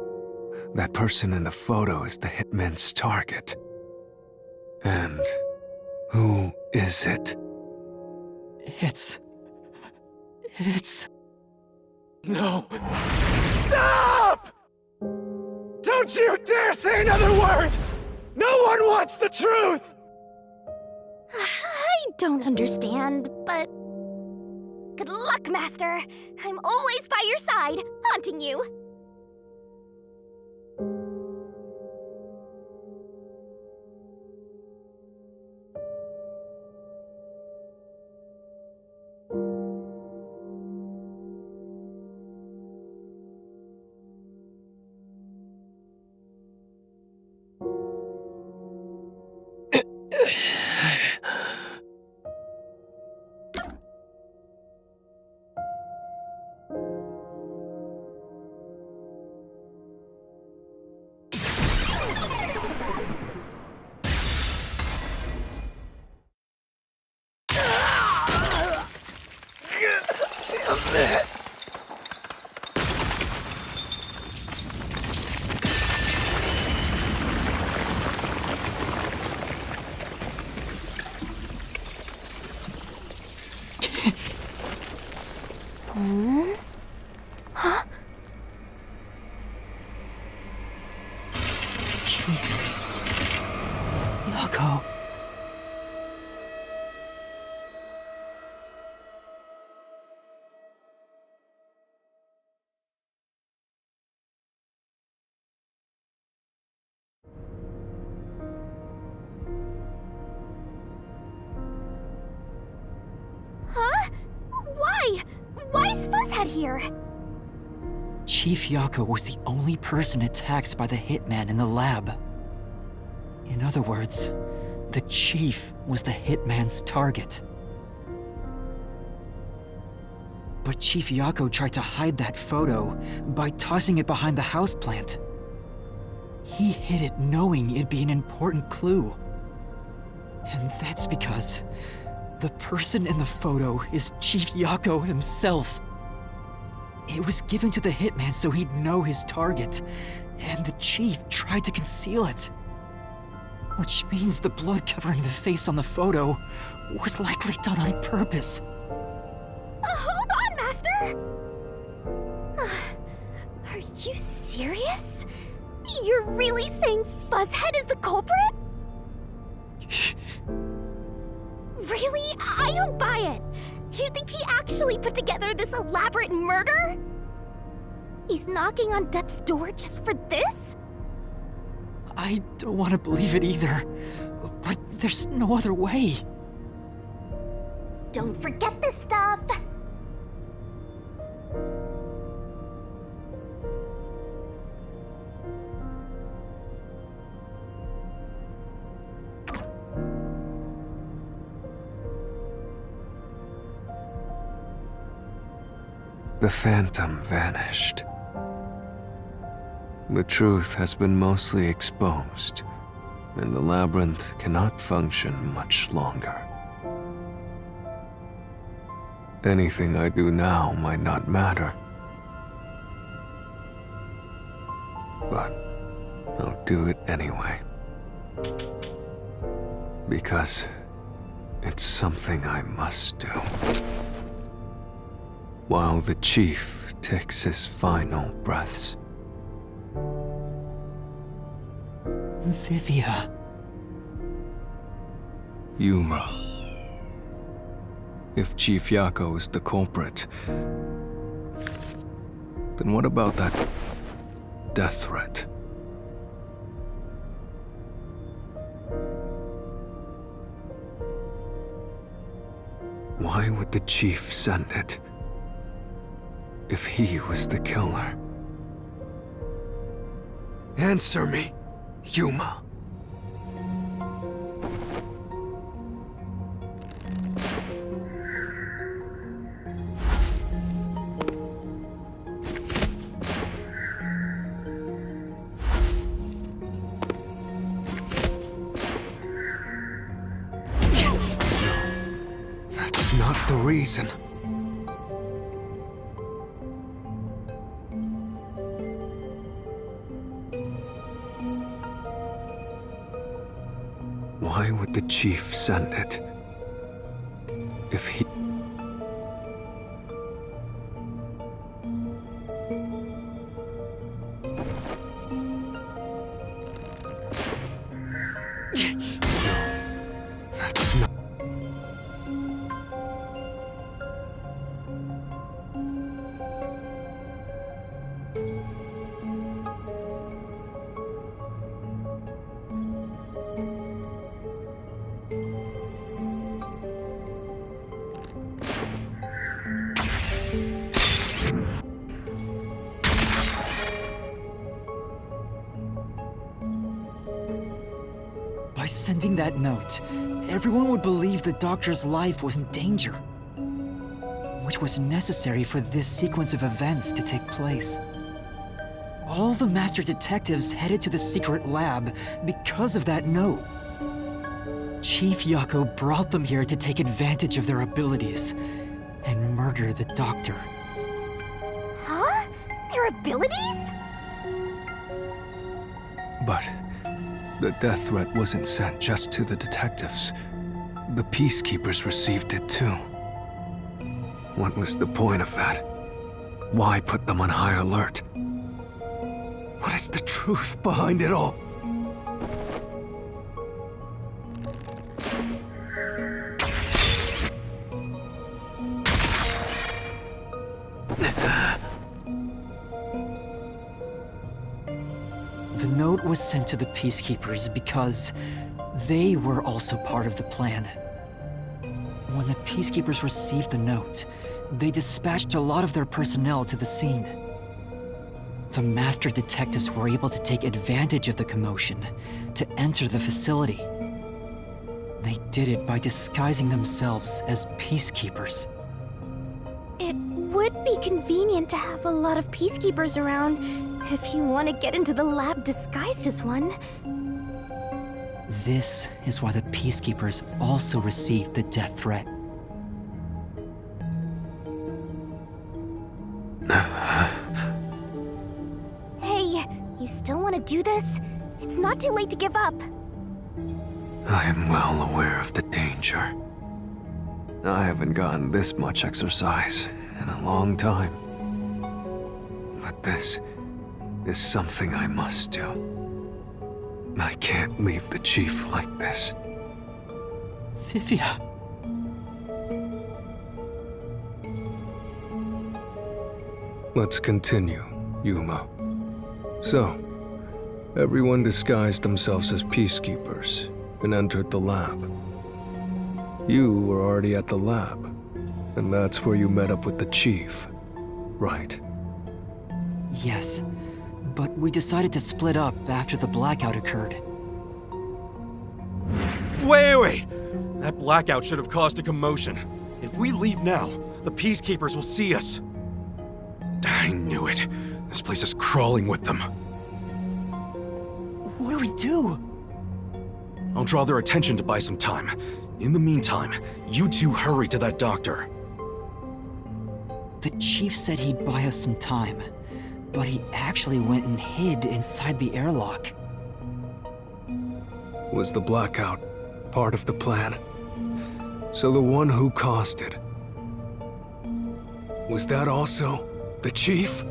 That person in the photo is the hitman's target. And who is it? It's... No! Stop! Don't you dare say another word! No one wants the truth! I don't understand, but... Good luck, Master! I'm always by your side, haunting you! Damn it! Yako. is Fuzzhead here? Chief Yako was the only person attacked by the hitman in the lab. In other words, the Chief was the hitman's target. But Chief Yako tried to hide that photo by tossing it behind the houseplant. He hid it knowing it'd be an important clue. And that's because the person in the photo is Chief Yako himself. It was given to the hitman so he'd know his target, and the Chief tried to conceal it. Which means the blood covering the face on the photo was likely done on purpose. Hold on, Master! Are you serious? You're really saying Fuzzhead is the culprit? Really? I don't buy it. You think he actually put together this elaborate murder? He's knocking on death's door just for this? I don't want to believe it either, but there's no other way. Don't forget this stuff! The Phantom vanished. The truth has been mostly exposed, and the labyrinth cannot function much longer. Anything I do now might not matter, but I'll do it anyway. Because it's something I must do. While the Chief takes his final breaths. Vivia. Yuma. If Chief Yako is the culprit, then what about that death threat? Why would the Chief send it? If he was the killer. Answer me, Yuma. That's not the reason. Why would the Chief send it? If he... That's not... By sending that note, everyone would believe the doctor's life was in danger. Which was necessary for this sequence of events to take place. All the master detectives headed to the secret lab because of that note. Chief Yako brought them here to take advantage of their abilities and murder the doctor. Huh? Their abilities? But the death threat wasn't sent just to the detectives. The peacekeepers received it too. What was the point of that? Why put them on high alert? What is the truth behind it all? The note was sent to the peacekeepers because they were also part of the plan. When the peacekeepers received the note, they dispatched a lot of their personnel to the scene. The master detectives were able to take advantage of the commotion to enter the facility. They did it by disguising themselves as peacekeepers. It would be convenient to have a lot of peacekeepers around if you want to get into the lab disguised as one. This is why the peacekeepers also received the death threat. Hey, you still want to do this? It's not too late to give up. I am well aware of the danger. I haven't gotten this much exercise in a long time. But this is something I must do. I can't leave the chief like this. Vivia. Let's continue, Yuma. So, everyone disguised themselves as peacekeepers and entered the lab. You were already at the lab, and that's where you met up with the chief, right? Yes, but we decided to split up after the blackout occurred. Wait! That blackout should have caused a commotion. If we leave now, the peacekeepers will see us. I knew it. This place is crawling with them. What do we do? I'll draw their attention to buy some time. In the meantime, you two hurry to that doctor. The chief said he'd buy us some time, but he actually went and hid inside the airlock. Was the blackout part of the plan? So the one who caused it, was that also the chief?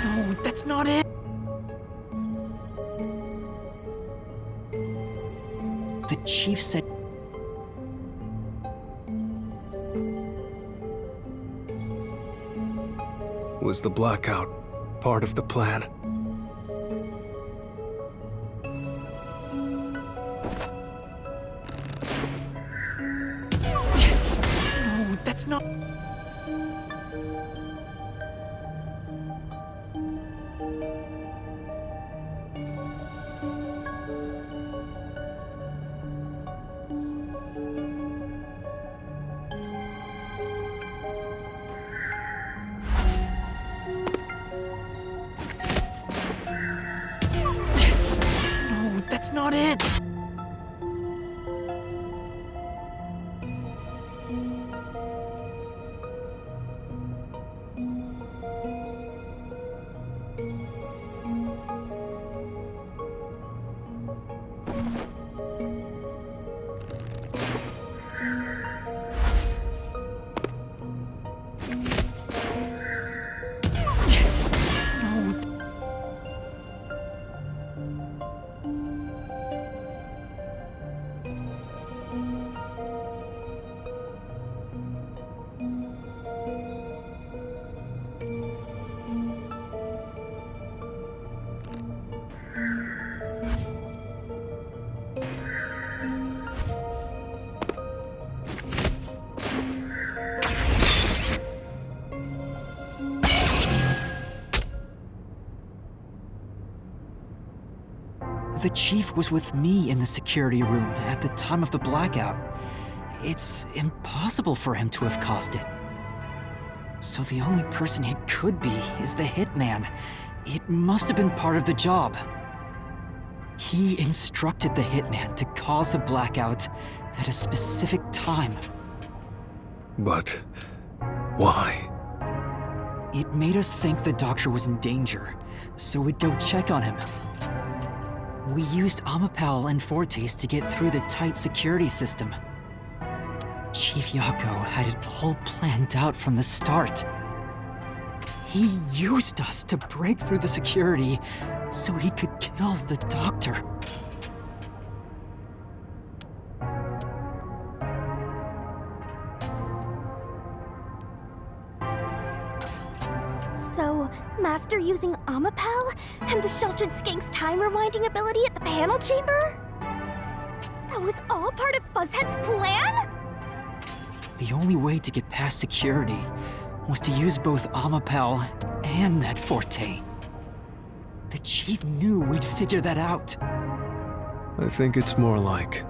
No, that's not it! The chief said... Was the blackout part of the plan? No, that's not... No, that's not it! No, the chief was with me in the security room at the time of the blackout. It's impossible for him to have caused it. So the only person it could be is the hitman. It must have been part of the job. He instructed the hitman to cause a blackout at a specific time. But why? It made us think the doctor was in danger, so we'd go check on him. We used Amapal and Fortes to get through the tight security system. Chief Yako had it all planned out from the start. He used us to break through the security so he could kill the doctor. So, Master using Amapal and the Sheltered Skank's time rewinding ability at the panel chamber? That was all part of Fuzzhead's plan? The only way to get past security was to use both Amapal and that Forte. The Chief knew we'd figure that out. I think it's more like...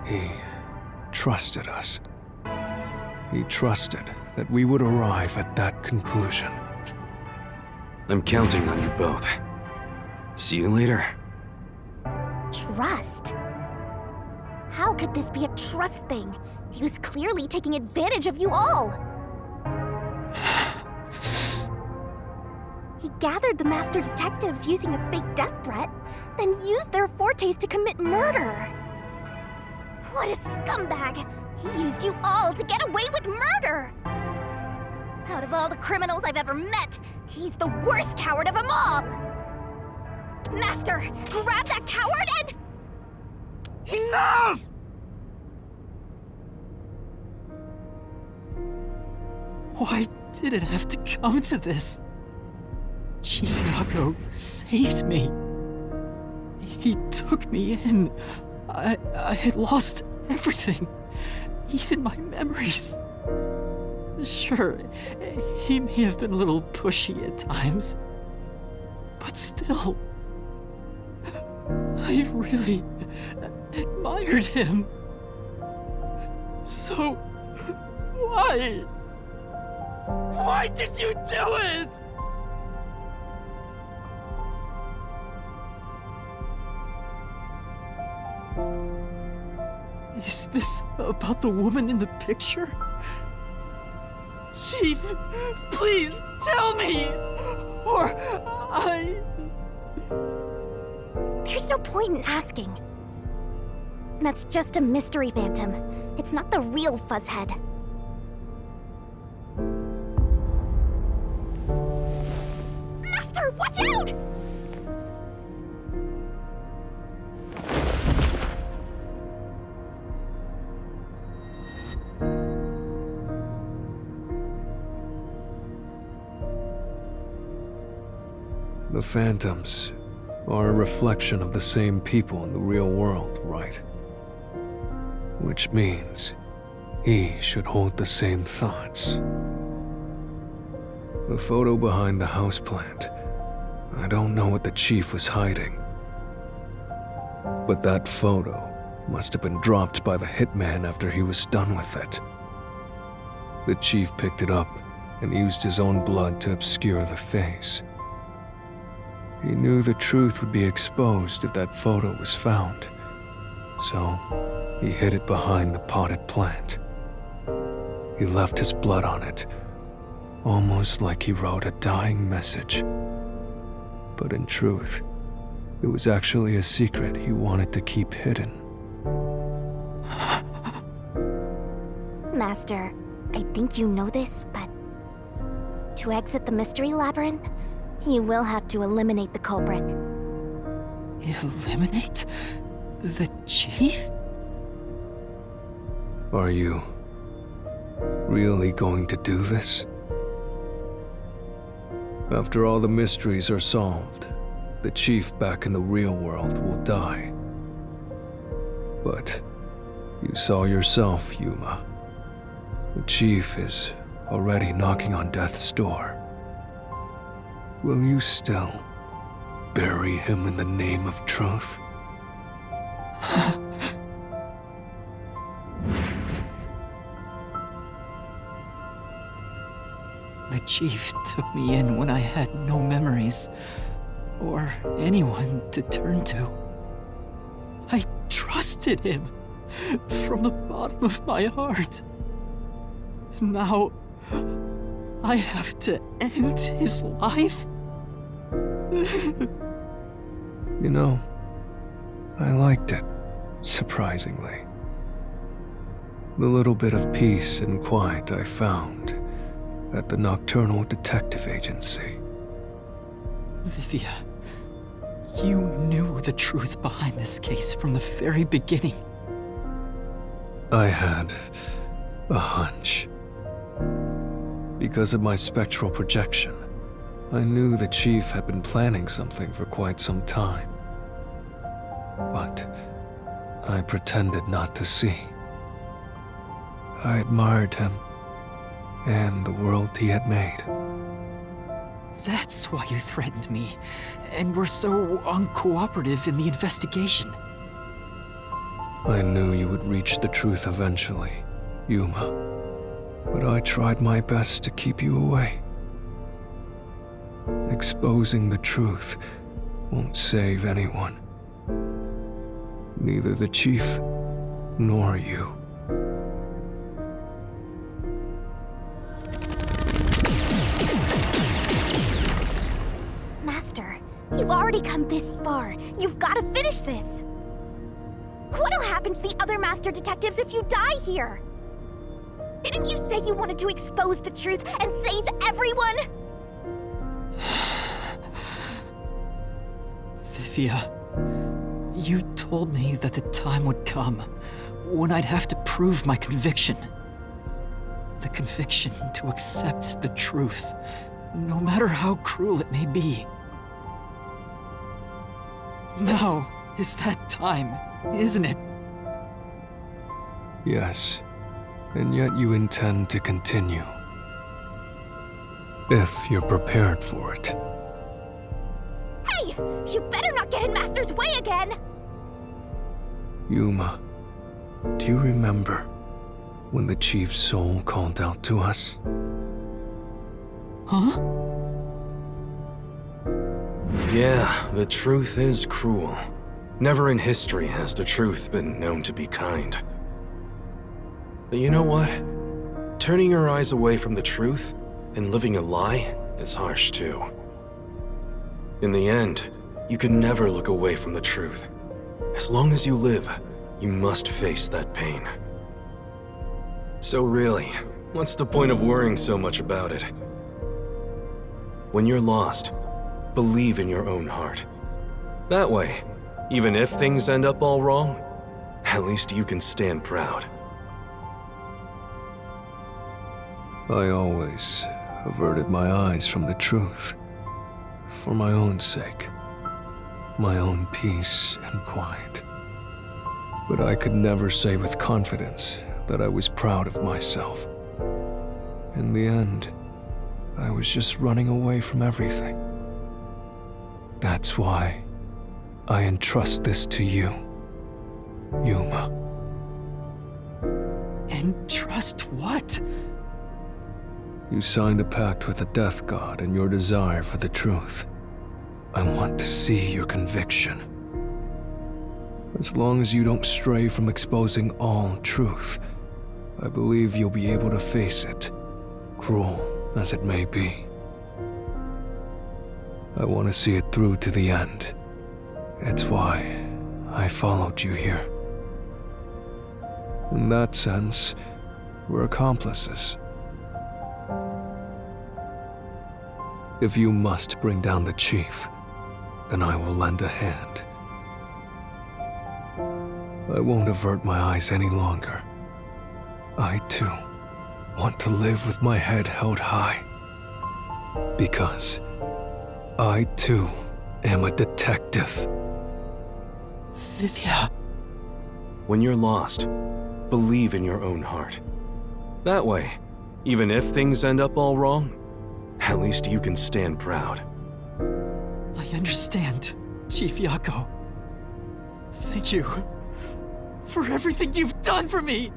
he trusted us. He trusted that we would arrive at that conclusion. I'm counting on you both. See you later. Trust? How could this be a trust thing? He was clearly taking advantage of you all. He gathered the master detectives using a fake death threat, then used their fortes to commit murder. What a scumbag! He used you all to get away with murder! Out of all the criminals I've ever met, he's the worst coward of them all! Master, grab that coward and... Enough! Why did it have to come to this? Chief Yago saved me. He took me in. I had lost everything, even my memories. Sure, he may have been a little pushy at times, but still, I really admired him. So, why? Why did you do it? Is this about the woman in the picture? Chief, please tell me! Or There's no point in asking. That's just a mystery phantom. It's not the real Fuzzhead. Master, watch out! The phantoms are a reflection of the same people in the real world, right? Which means he should hold the same thoughts. The photo behind the houseplant. I don't know what the Chief was hiding. But that photo must have been dropped by the hitman after he was done with it. The Chief picked it up and used his own blood to obscure the face. He knew the truth would be exposed if that photo was found, so he hid it behind the potted plant. He left his blood on it, almost like he wrote a dying message. But in truth, it was actually a secret he wanted to keep hidden. Master, I think you know this, but to exit the mystery labyrinth, you will have to eliminate the culprit. eliminate the Chief? Are you really going to do this? After all the mysteries are solved, the Chief back in the real world will die. But you saw yourself, Yuma. The Chief is already knocking on death's door. Will you still bury him in the name of truth? The Chief took me in when I had no memories, or anyone to turn to. I trusted him from the bottom of my heart. Now, I have to end his life? You know, I liked it, surprisingly. The little bit of peace and quiet I found at the Nocturnal Detective Agency. Vivia, you knew the truth behind this case from the very beginning. I had a hunch. Because of my spectral projection, I knew the Chief had been planning something for quite some time. But I pretended not to see. I admired him and the world he had made. That's why you threatened me, and were so uncooperative in the investigation. I knew you would reach the truth eventually, Yuma. But I tried my best to keep you away. Exposing the truth won't save anyone. Neither the Chief nor you. Master, you've already come this far. You've got to finish this. What'll happen to the other Master Detectives if you die here? Didn't you say you wanted to expose the truth and save everyone? Vivia, you told me that the time would come when I'd have to prove my conviction. The conviction to accept the truth, no matter how cruel it may be. Now is that time, isn't it? Yes, and yet you intend to continue. If you're prepared for it. Hey! You better not get in Master's way again! Yuma, do you remember when the Chief's soul called out to us? Huh? Yeah, the truth is cruel. Never in history has the truth been known to be kind. But you know what? Turning your eyes away from the truth and living a lie is harsh too. In the end, you can never look away from the truth. As long as you live, you must face that pain. So really, what's the point of worrying so much about it? When you're lost, believe in your own heart. That way, even if things end up all wrong, at least you can stand proud. I always averted my eyes from the truth. For my own sake. My own peace and quiet. But I could never say with confidence that I was proud of myself. In the end, I was just running away from everything. That's why I entrust this to you, Yuma. Entrust what? You signed a pact with the Death God in your desire for the truth. I want to see your conviction. As long as you don't stray from exposing all truth, I believe you'll be able to face it, cruel as it may be. I want to see it through to the end. It's why I followed you here. In that sense, we're accomplices. If you must bring down the Chief, then I will lend a hand. I won't avert my eyes any longer. I, too, want to live with my head held high. Because I, too, am a detective. Vivia. When you're lost, believe in your own heart. That way, even if things end up all wrong, at least you can stand proud. I understand, Chief Yako. Thank you for everything you've done for me!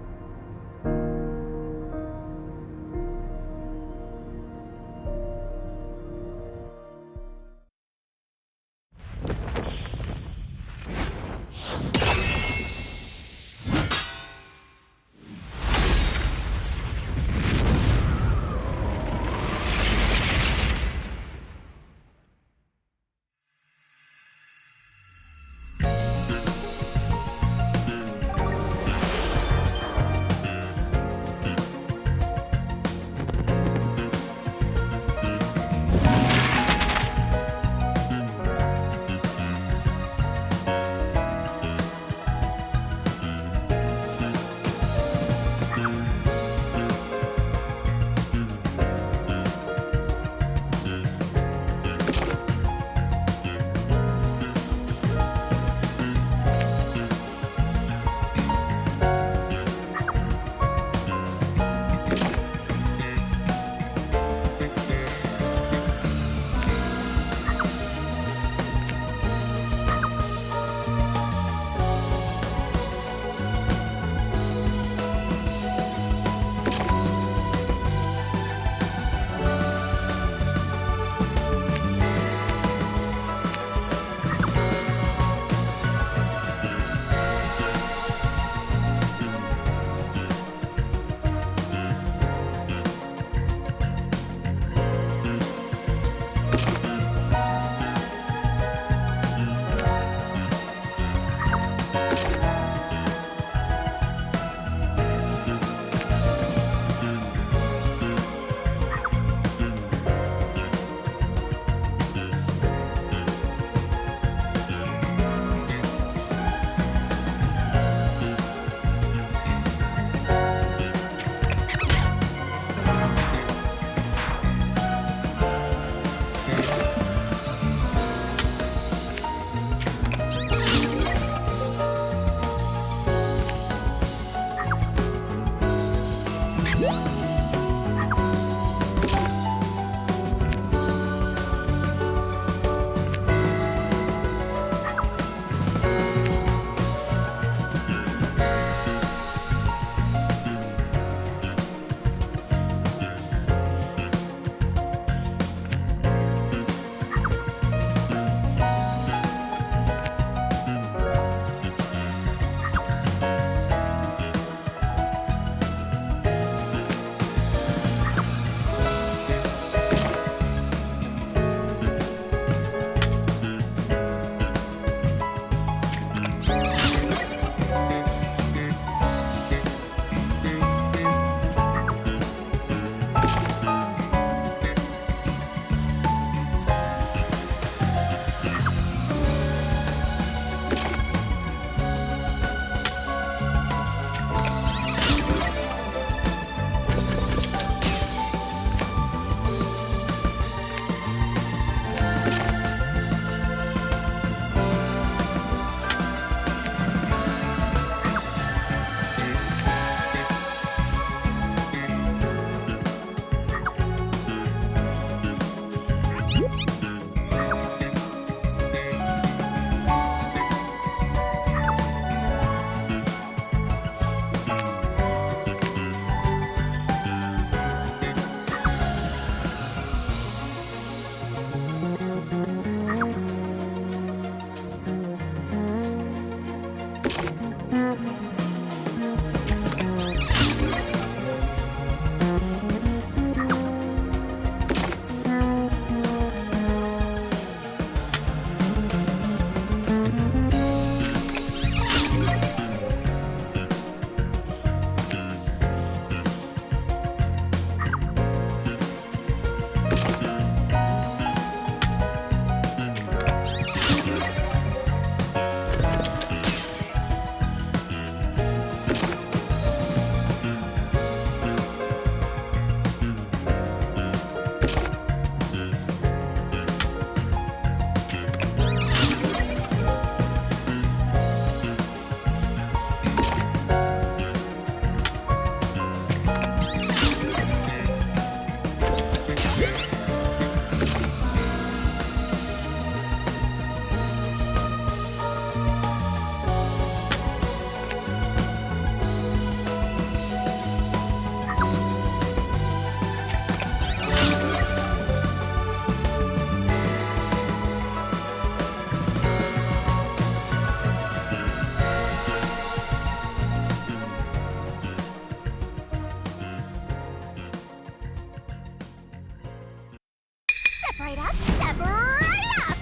Step right up, step right up!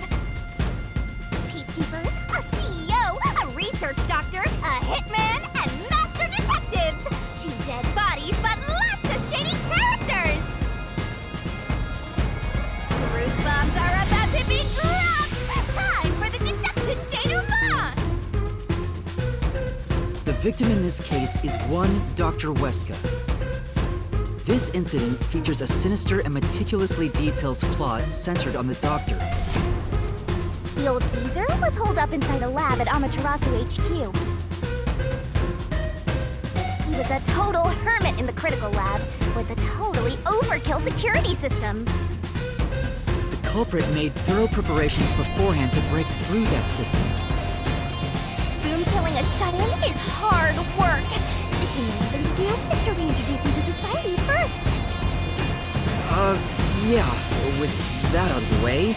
Peacekeepers, a CEO, a research doctor, a hitman, and master detectives! 2 dead bodies, but lots of shady characters! Truth bombs are about to be dropped! Time for the deduction denouement! The victim in this case is one Dr. Weska. This incident features a sinister and meticulously detailed plot centered on the doctor. The old geezer was holed up inside a lab at Amaterasu HQ. He was a total hermit in the critical lab with a totally overkill security system. The culprit made thorough preparations beforehand to break through that system. Boom killing a shut-in is hard work. The humane thing to do is to reintroduce him to society first. Yeah, with that out of the way.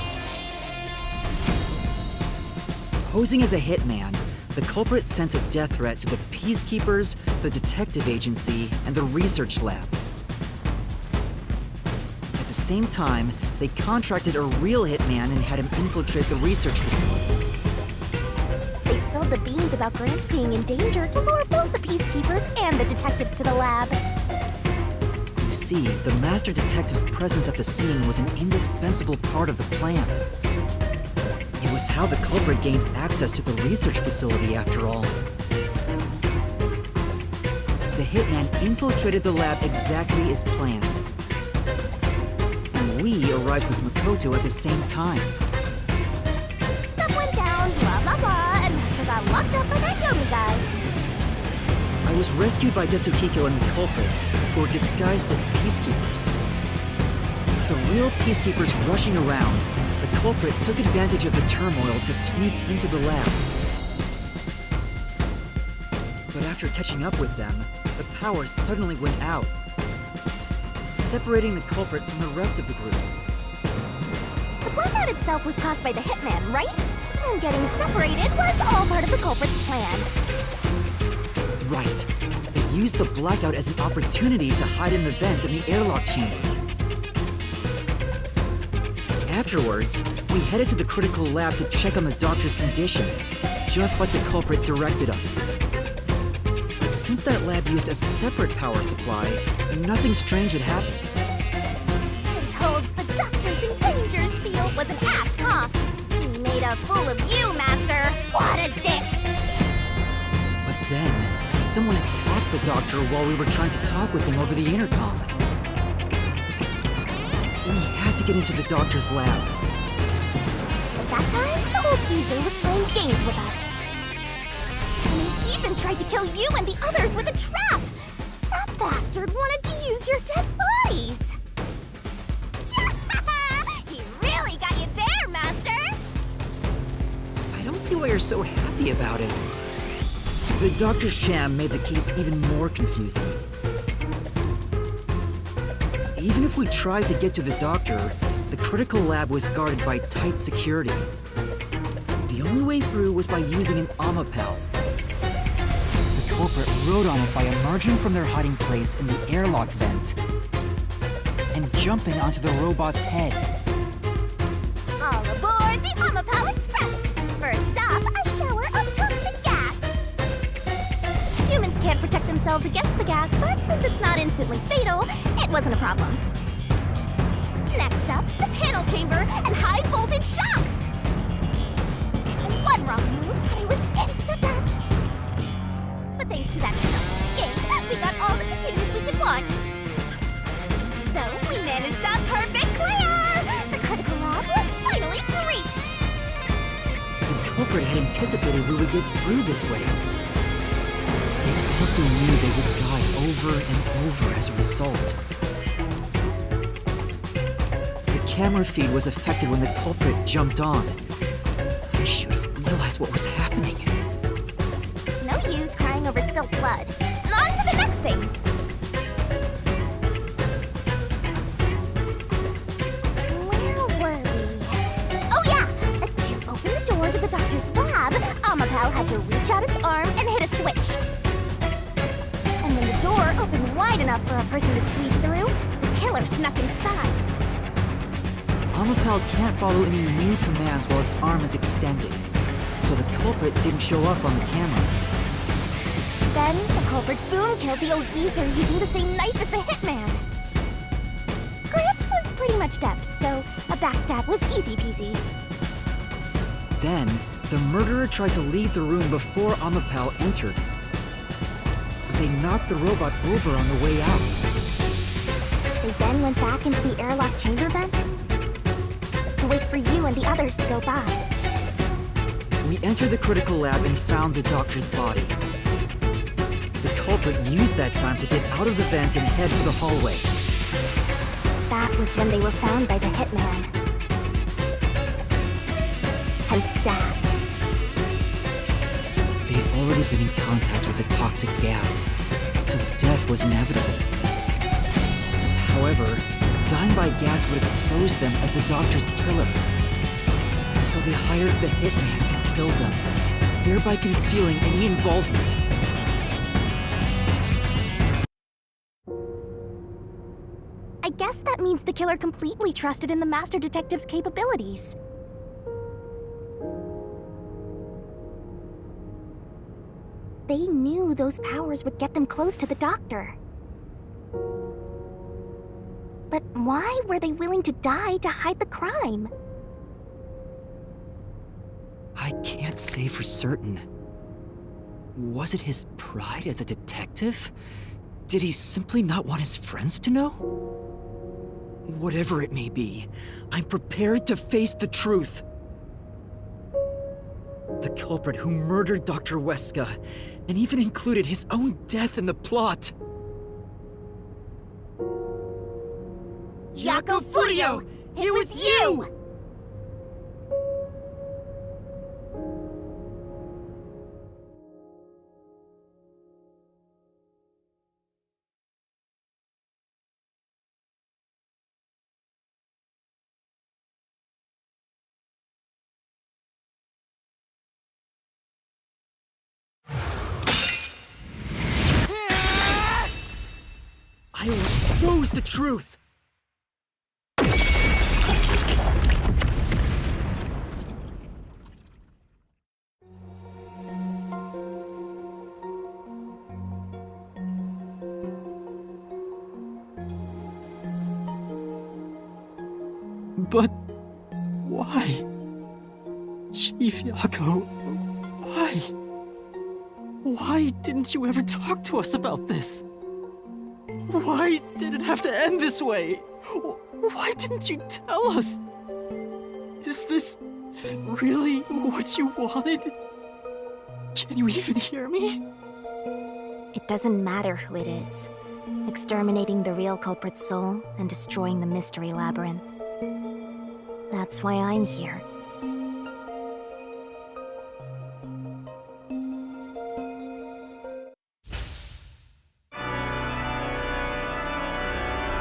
Posing as a hitman, the culprit sent a death threat to the Peacekeepers, the detective agency, and the research lab. At the same time, they contracted a real hitman and had him infiltrate the research facility. They spilled the beans about Gramps being in danger to lure both the Peacekeepers and the detectives to the lab. You see, the master detective's presence at the scene was an indispensable part of the plan. It was how the culprit gained access to the research facility, after all. The hitman infiltrated the lab exactly as planned. And we arrived with Makoto at the same time. Stuff went down, blah blah blah, and Master got locked up by that Yomi guy. I was rescued by Desuhiko and the culprit, who were disguised as peacekeepers. The real peacekeepers rushing around, the culprit took advantage of the turmoil to sneak into the lab. But after catching up with them, the power suddenly went out, separating the culprit from the rest of the group. The blackout itself was caused by the hitman, right? And getting separated was all part of the culprit's plan. Right. They used the blackout as an opportunity to hide in the vents in the airlock chamber. Afterwards, we headed to the critical lab to check on the doctor's condition, just like the culprit directed us. But since that lab used a separate power supply, nothing strange had happened. His whole "the doctor's in danger" spiel was an act, huh? He made a fool of you, Master! What a dick! But then, someone attacked the doctor while we were trying to talk with him over the intercom. We had to get into the doctor's lab. At that time, the old geezer was playing games with us. And he even tried to kill you and the others with a trap! That bastard wanted to use your dead bodies! He really got you there, Master! I don't see why you're so happy about it. The Dr. Sham made the case even more confusing. Even if we tried to get to the doctor, the critical lab was guarded by tight security. The only way through was by using an Amapal. The culprit rode on it by emerging from their hiding place in the airlock vent and jumping onto the robot's head. All aboard the Amapal Express! First stop, a shower of toxic gas! Humans can't protect themselves against the gas, but since it's not instantly fatal, it wasn't a problem. Next up, the panel chamber and high voltage shocks! One wrong move, and I was insta-dead. But thanks to that stealth escape, we got all the continues we could want. So we managed a perfect clear! The critical lab was finally breached! The culprit had anticipated we would get through this way. They also knew they would die over and over as a result. The camera feed was affected when the culprit jumped on. I should have realized what was happening. No use crying over spilled blood. On to the next thing! Where were we? Oh yeah! To open the door to the doctor's lab, Amapal had to reach out its arm and hit a switch. And when the door opened wide enough for a person to squeeze through, the killer snuck inside. Amapal can't follow any new commands while its arm is extended, so the culprit didn't show up on the camera. Then the culprit boom killed the old geezer using the same knife as the hitman. Gramps was pretty much deaf, so a backstab was easy peasy. Then, the murderer tried to leave the room before Amapal entered. They knocked the robot over on the way out. They then went back into the airlock chamber vent to wait for you and the others to go by. We entered the critical lab and found the doctor's body. The culprit used that time to get out of the vent and head for the hallway. That was when they were found by the hitman. And stabbed. They had already been in contact with a toxic gas, so death was inevitable. However, dying by gas would expose them as the doctor's killer. So they hired the hitman to kill them, thereby concealing any involvement. I guess that means the killer completely trusted in the Master Detective's capabilities. They knew those powers would get them close to the doctor. But why were they willing to die to hide the crime? I can't say for certain. Was it his pride as a detective? Did he simply not want his friends to know? Whatever it may be, I'm prepared to face the truth. The culprit who murdered Dr. Weska, and even included his own death in the plot. Jaco Furio! It was you! I will expose the truth! But why? Chief Jaco, why? Why didn't you ever talk to us about this? Why did it have to end this way? Why didn't you tell us? Is this really what you wanted? Can you even hear me? It doesn't matter who it is. Exterminating the real culprit's soul and destroying the mystery labyrinth. That's why I'm here.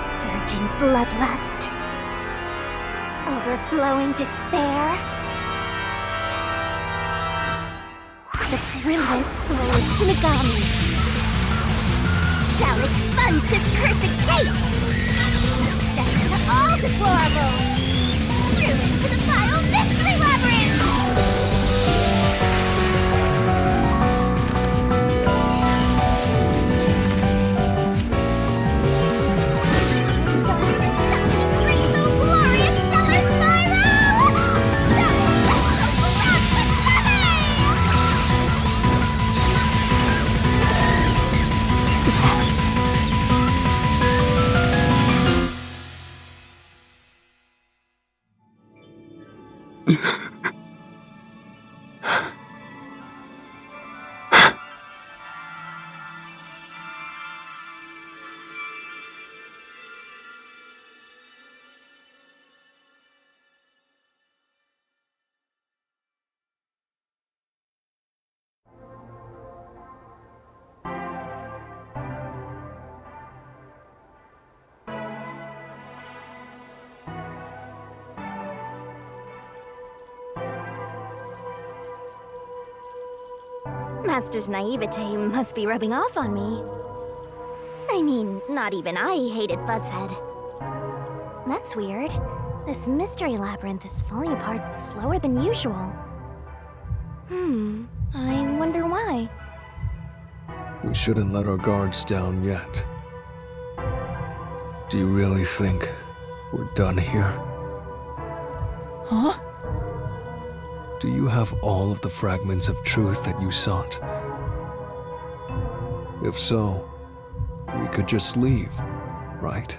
Surging bloodlust. Overflowing despair. The brilliant soul of Shinigami shall expunge this cursed case! Death to all deplorables! Ruin to the vile mystery labyrinth! Master's naivete must be rubbing off on me. I mean, not even I hated Buzzhead. That's weird. This mystery labyrinth is falling apart slower than usual. I wonder why. We shouldn't let our guards down yet. Do you really think we're done here? Huh? Do you have all of the fragments of truth that you sought? If so, we could just leave, right?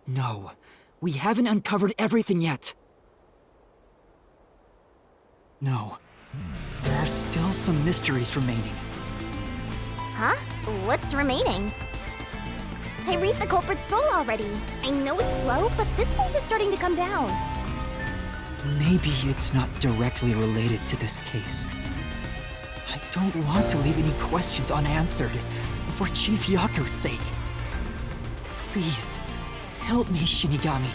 No, we haven't uncovered everything yet. No, there are still some mysteries remaining. Huh? What's remaining? I read the culprit's soul already. I know it's slow, but this place is starting to come down. Maybe it's not directly related to this case. I don't want to leave any questions unanswered, for Chief Yako's sake. Please, help me, Shinigami.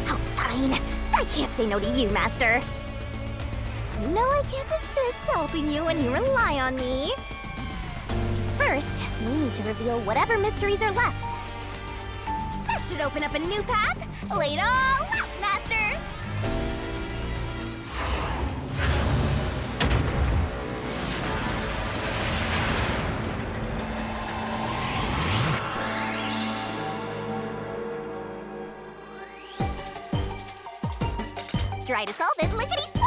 Oh, fine. I can't say no to you, Master. You know I can't resist helping you when you rely on me. First, we need to reveal whatever mysteries are left. That should open up a new path. Lay it all out, Master! Try to solve it lickety-split!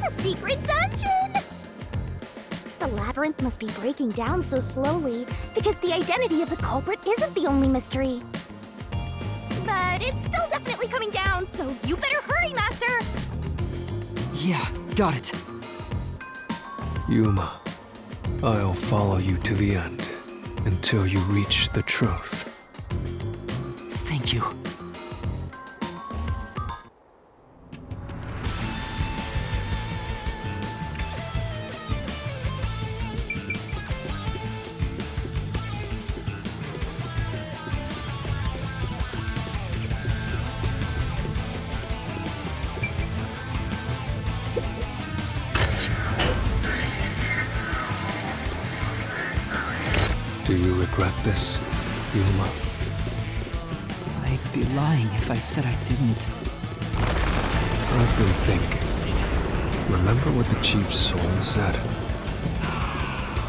Secret dungeon! The labyrinth must be breaking down so slowly because the identity of the culprit isn't the only mystery. But it's still definitely coming down, so you better hurry, Master! Yeah, got it. Yuma, I'll follow you to the end until you reach the truth. Thank you. Do you regret this, Yuma? I'd be lying if I said I didn't. I've been thinking. Remember what the Chief's soul said?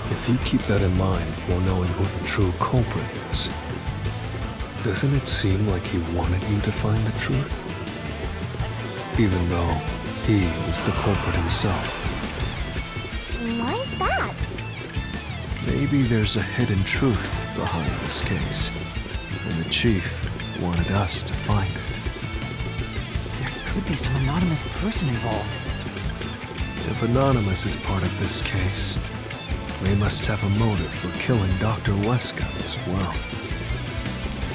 If you keep that in mind while knowing who the true culprit is, doesn't it seem like he wanted you to find the truth? Even though he was the culprit himself. Why is that? Maybe there's a hidden truth behind this case, and the Chief wanted us to find it. There could be some anonymous person involved. If Anonymous is part of this case, they must have a motive for killing Dr. Weska as well.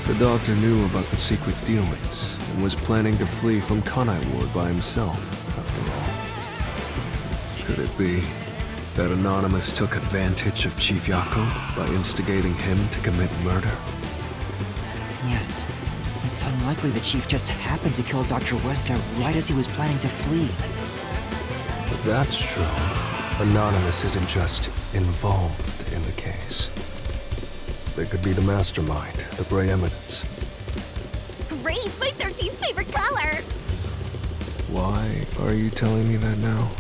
The doctor knew about the secret dealings and was planning to flee from Kanai Ward by himself, after all. Could it be that Anonymous took advantage of Chief Yako by instigating him to commit murder? Yes. It's unlikely the Chief just happened to kill Dr. Weska right as he was planning to flee. If that's true, Anonymous isn't just involved in the case. They could be the mastermind, the Bray Eminence. Gray's my 13th favorite color. Why are you telling me that now?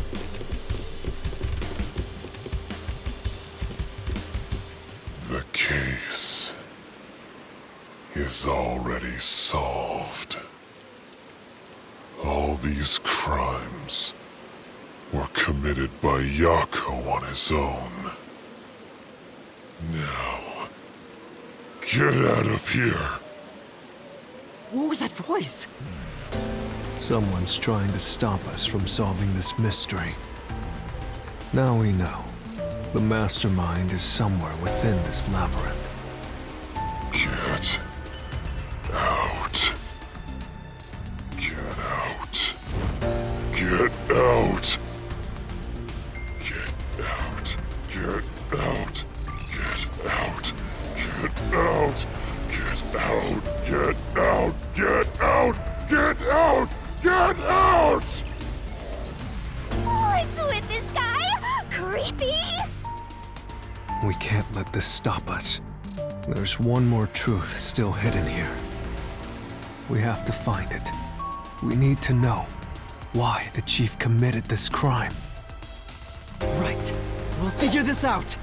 The case is already solved. All these crimes were committed by Yako on his own. Now, get out of here. What was that voice? Someone's trying to stop us from solving this mystery. Now we know. The mastermind is somewhere within this labyrinth. Get out. Get out. Get out. Get out. Get out. Get out. Get out. Get out. Get out. Get out. Get out. Get out. What's with this guy? Creepy. We can't let this stop us. There's one more truth still hidden here. We have to find it. We need to know why the chief committed this crime. Right. We'll figure this out.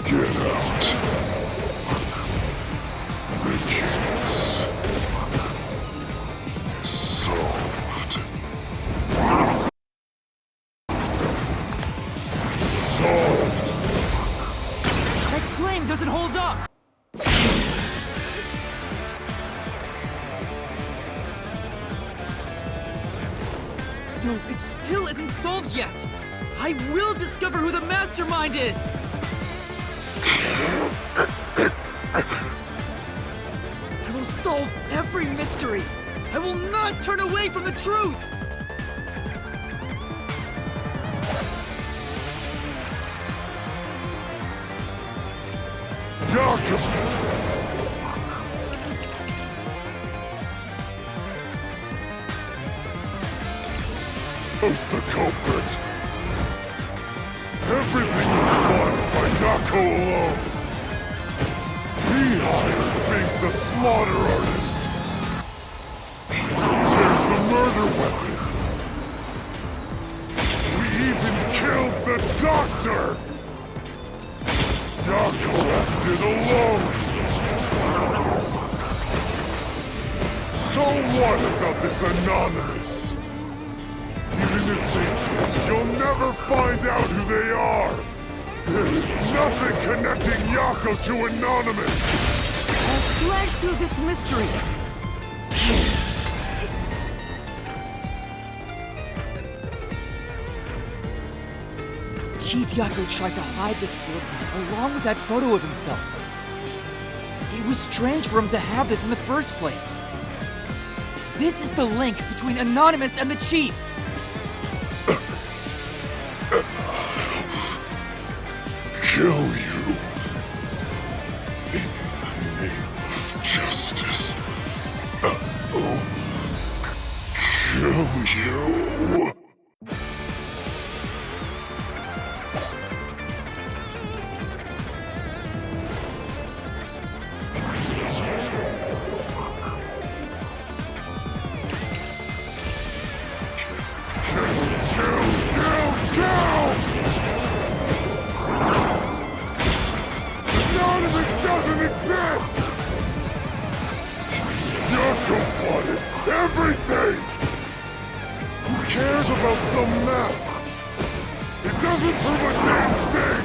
Get out. The case is solved. Solved. That claim doesn't hold up! No, it still isn't solved yet! I will discover who the mastermind is! I will solve every mystery! I will not turn away from the truth! Yako! Who's the culprit? Everything was done by Yako alone. He hired Fink the slaughter artist. There's the murder weapon. We even killed the doctor. Yako acted alone. So what about this Anonymous? Even if they did, you'll never find out who they are. There is nothing connecting Yako to Anonymous. I'll slash through this mystery! Chief Yako tried to hide this photograph along with that photo of himself. It was strange for him to have this in the first place. This is the link between Anonymous and the Chief! Kill you. In the name of justice. Kill you. Anonymous doesn't exist! Yako wanted everything! Who cares about some map? It doesn't prove a damn thing!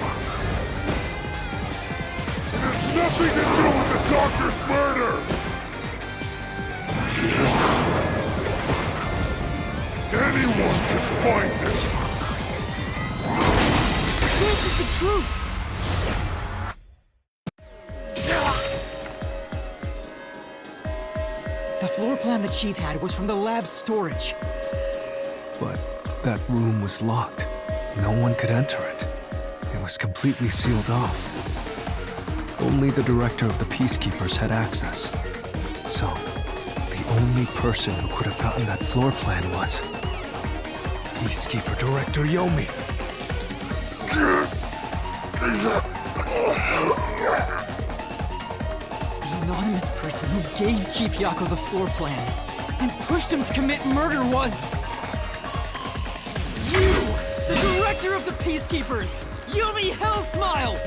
It has nothing to do with the doctor's murder! Yes. Anyone can find it! This is the truth! floor plan the Chief had was from the lab's storage. But that room was locked. No one could enter it. It was completely sealed off. Only the director of the Peacekeepers had access. So, the only person who could have gotten that floor plan was Peacekeeper Director Yomi. The anonymous person who gave Chief Yako the floor plan and pushed him to commit murder was... you! The director of the Peacekeepers! Yomi Hellsmile!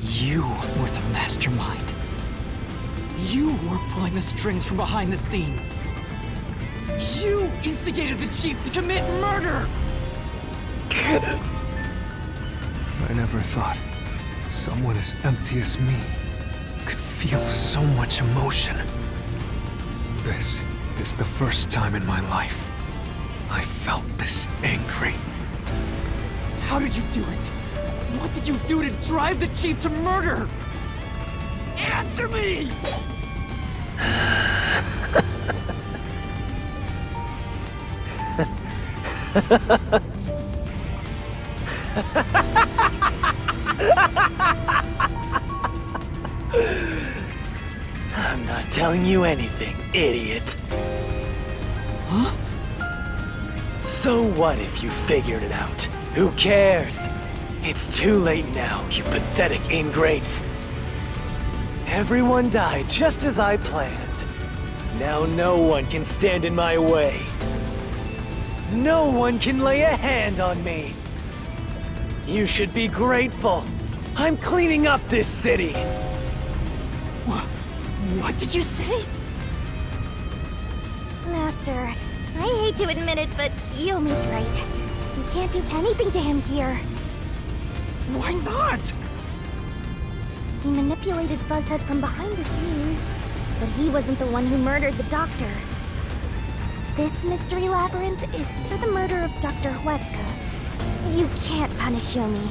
You were the mastermind. You were pulling the strings from behind the scenes. You instigated the Chief to commit murder! I never thought someone as empty as me could feel so much emotion. This is the first time in my life I felt this angry. How did you do it? What did you do to drive the Chief to murder? Answer me! I'm not telling you anything, idiot. Huh? So what if you figured it out? Who cares? It's too late now, you pathetic ingrates. Everyone died just as I planned. Now no one can stand in my way. No one can lay a hand on me. You should be grateful. I'm cleaning up this city. What did you say? Master, I hate to admit it, but Yomi's right. You can't do anything to him here. Why not? He manipulated Fuzzhead from behind the scenes, but he wasn't the one who murdered the Doctor. This mystery labyrinth is for the murder of Dr. Huesca. You can't punish Yomi.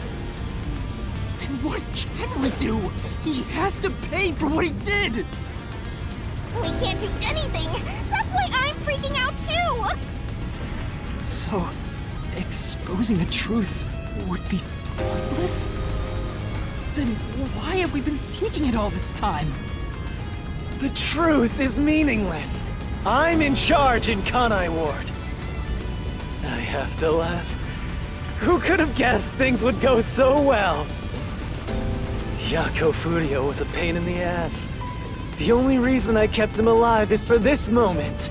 Then what can we do? He has to pay for what he did! We can't do anything! That's why I'm freaking out too! So, exposing the truth would be pointless? Then why have we been seeking it all this time? The truth is meaningless. I'm in charge in Kanai Ward. I have to laugh. Who could have guessed things would go so well? Yako Furio was a pain in the ass. The only reason I kept him alive is for this moment.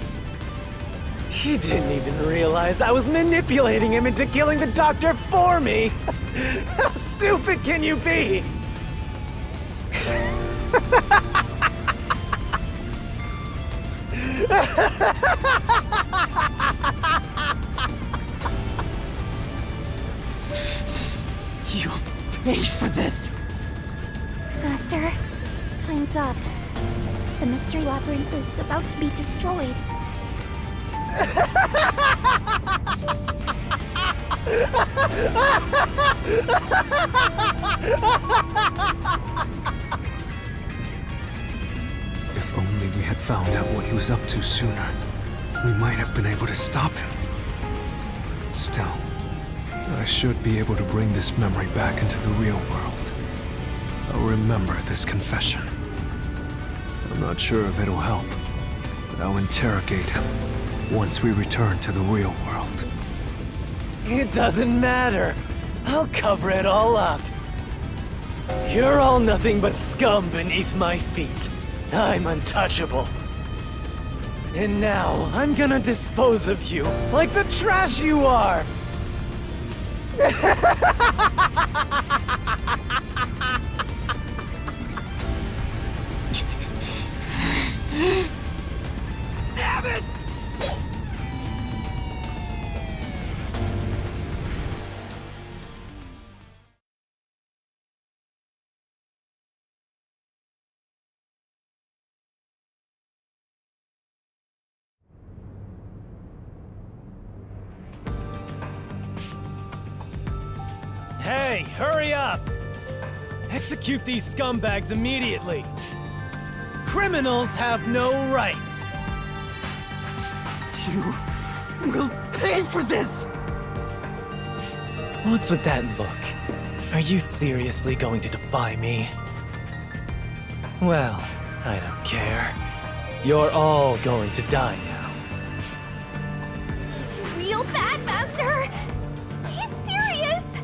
He didn't even realize I was manipulating him into killing the Doctor for me! How stupid can you be? You'll pay for this! Master, time's up. The mystery labyrinth is about to be destroyed. If only we had found out what he was up to sooner, we might have been able to stop him. Still, I should be able to bring this memory back into the real world. I'll remember this confession. I'm not sure if it'll help, but I'll interrogate him once we return to the real world. It doesn't matter. I'll cover it all up. You're all nothing but scum beneath my feet. I'm untouchable. And now, I'm gonna dispose of you like the trash you are! Damn it! Hey, hurry up! Execute these scumbags immediately! Criminals have no rights! You will pay for this! What's with that look? Are you seriously going to defy me? Well, I don't care. You're all going to die now. This is real bad, Master! He's serious!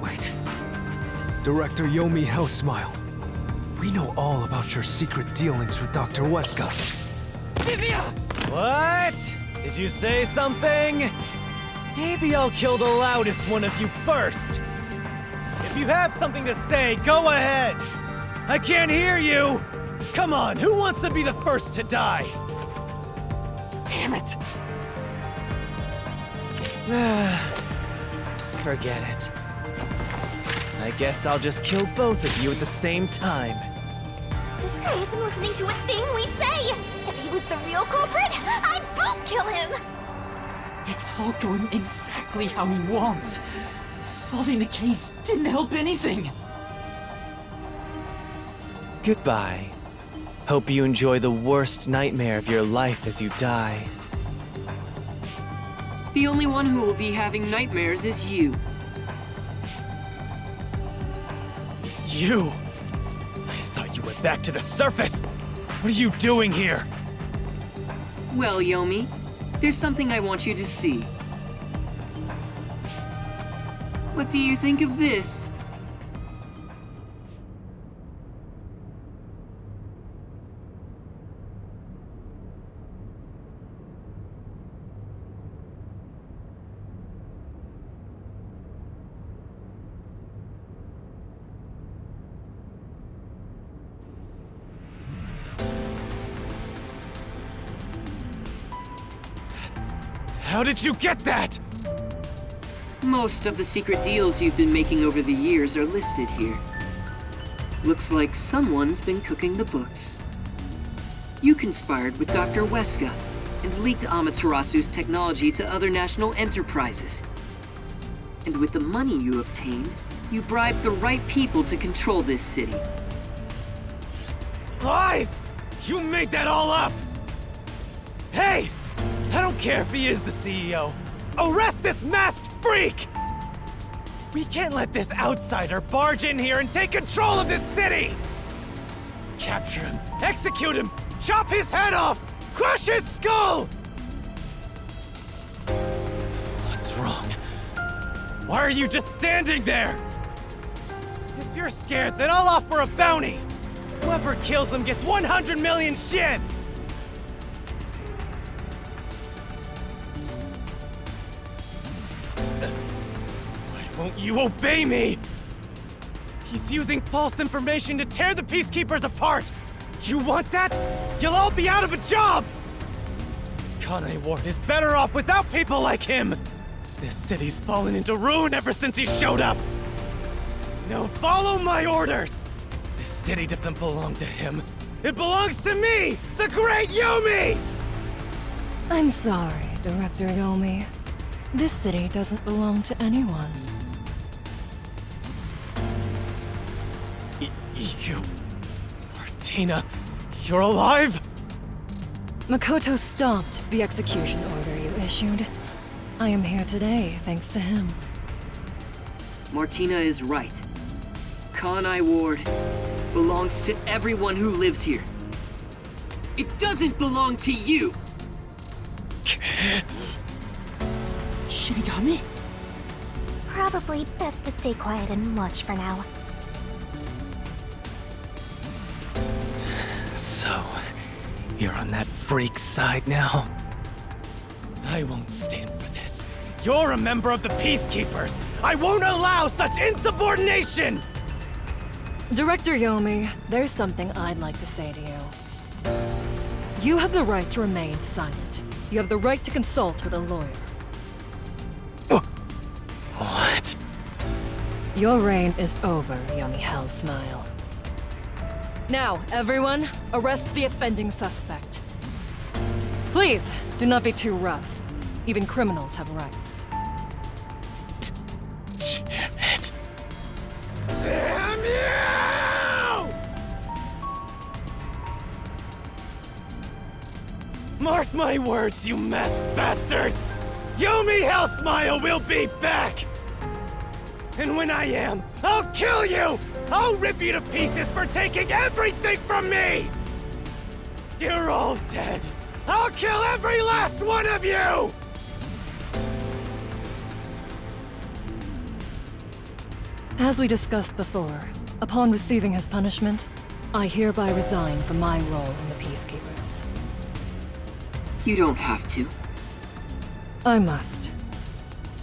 Wait. Director Yomi Hellsmile. We know all about your secret dealings with Dr. Wesker. What? Did you say something? Maybe I'll kill the loudest one of you first. If you have something to say, go ahead. I can't hear you. Come on, who wants to be the first to die? Damn it! Forget it. I guess I'll just kill both of you at the same time. This guy isn't listening to a thing we say! If he was the real culprit, I'd boot kill him! It's all going exactly how he wants. Solving the case didn't help anything. Goodbye. Hope you enjoy the worst nightmare of your life as you die. The only one who will be having nightmares is you. You! I thought you went back to the surface! What are you doing here? Well, Yomi, there's something I want you to see. What do you think of this? How did you get that? Most of the secret deals you've been making over the years are listed here. Looks like someone's been cooking the books. You conspired with Dr. Wesker and leaked Amaterasu's technology to other national enterprises. And with the money you obtained, you bribed the right people to control this city. Lies! You made that all up! Hey! I don't care if he is the CEO. Arrest this masked freak! We can't let this outsider barge in here and take control of this city! Capture him, execute him, chop his head off, crush his skull! What's wrong? Why are you just standing there? If you're scared, then I'll offer a bounty! Whoever kills him gets 100 million shin! Won't you obey me? He's using false information to tear the Peacekeepers apart! You want that? You'll all be out of a job! Kanai Ward is better off without people like him! This city's fallen into ruin ever since he showed up! Now follow my orders! This city doesn't belong to him. It belongs to me, the great Yomi! I'm sorry, Director Yomi. This city doesn't belong to anyone. You... Martina, you're alive? Makoto stopped the execution order you issued. I am here today thanks to him. Martina is right. Kanai Ward belongs to everyone who lives here. It doesn't belong to you! Shinigami? Probably best to stay quiet and watch for now. So, you're on that freak's side now? I won't stand for this. You're a member of the Peacekeepers! I won't allow such insubordination! Director Yomi, there's something I'd like to say to you. You have the right to remain silent. You have the right to consult with a lawyer. What? Your reign is over, Yomi Hellsmile. Now, everyone, arrest the offending suspect. Please, do not be too rough. Even criminals have rights. Damn Mark my words, you masked bastard! Yomi Hellsmile will be back! And when I am, I'll kill you! I'll rip you to pieces for taking everything from me! You're all dead! I'll kill every last one of you! As we discussed before, upon receiving his punishment, I hereby resign from my role in the Peacekeepers. You don't have to. I must.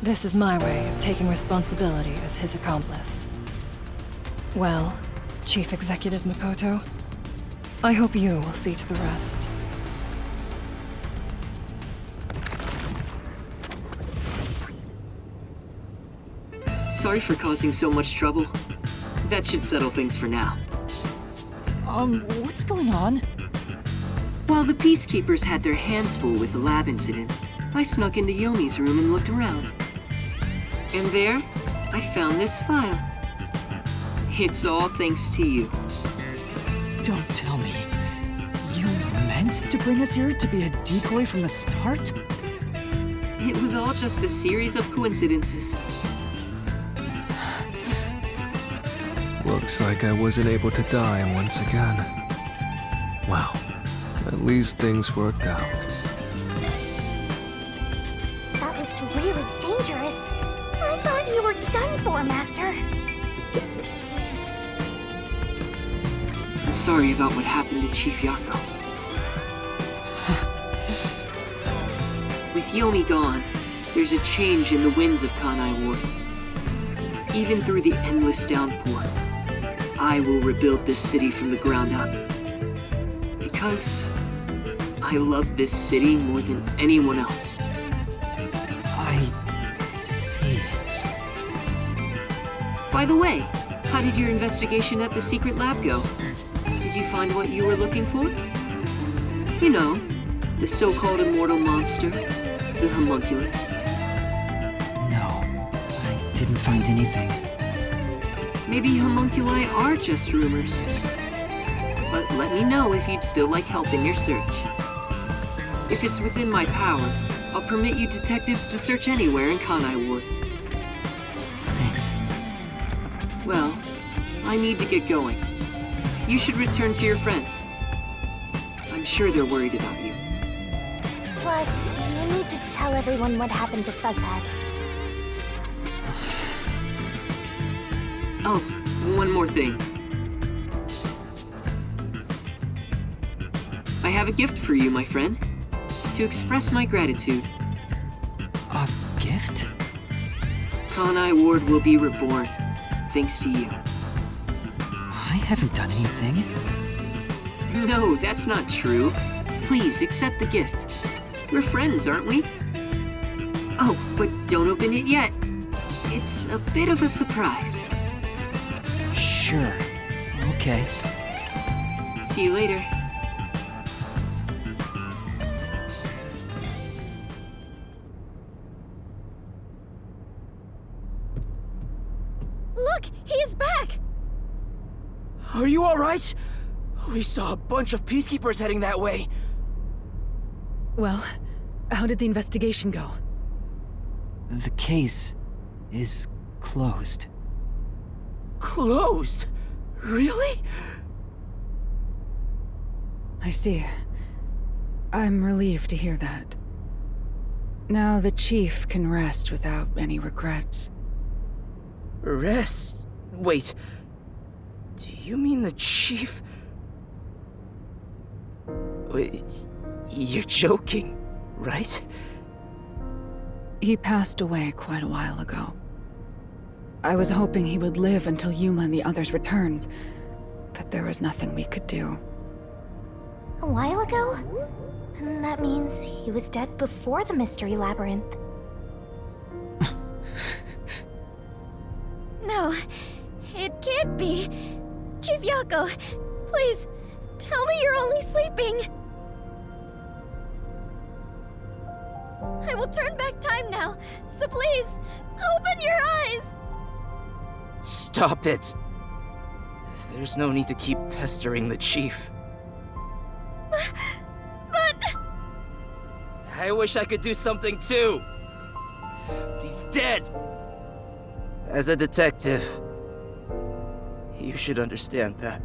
This is my way of taking responsibility as his accomplice. Well, Chief Executive Makoto, I hope you will see to the rest. Sorry for causing so much trouble. That should settle things for now. What's going on? While the Peacekeepers had their hands full with the lab incident, I snuck into Yomi's room and looked around. And there, I found this file. It's all thanks to you. Don't tell me. You meant to bring us here to be a decoy from the start? It was all just a series of coincidences. Looks like I wasn't able to die once again. Well, at least things worked out. That was really dangerous. I thought you were done for, Master. I'm sorry about what happened to Chief Yako. With Yomi gone, there's a change in the winds of Kanai Ward. Even through the endless downpour, I will rebuild this city from the ground up. Because I love this city more than anyone else. I see. By the way, how did your investigation at the secret lab go? Did you find what you were looking for? You know, the so-called immortal monster, the homunculus. No, I didn't find anything. Maybe homunculi are just rumors. But let me know if you'd still like help in your search. If it's within my power, I'll permit you detectives to search anywhere in Kanai Ward. Thanks. Well, I need to get going. You should return to your friends. I'm sure they're worried about you. Plus, you need to tell everyone what happened to Fuzzhead. Oh, one more thing. I have a gift for you, my friend. To express my gratitude. A gift? Kanai Ward will be reborn, thanks to you. I haven't done anything. No, that's not true. Please, accept the gift. We're friends, aren't we? Oh, but don't open it yet. It's a bit of a surprise. Sure. Okay. See you later. Look, he is back! Are you alright? We saw a bunch of Peacekeepers heading that way. Well, how did the investigation go? The case is closed. Closed? Really? I see. I'm relieved to hear that. Now the Chief can rest without any regrets. Rest? Wait. Do you mean the Chief? Wait, you're joking, right? He passed away quite a while ago. I was hoping he would live until Yuma and the others returned, but there was nothing we could do. A while ago? And that means he was dead before the Mystery Labyrinth. No, it can't be. Chief Yako, please, tell me you're only sleeping. I will turn back time now, so please, open your eyes! Stop it! There's no need to keep pestering the Chief. But... I wish I could do something too. But he's dead. As a detective, you should understand that.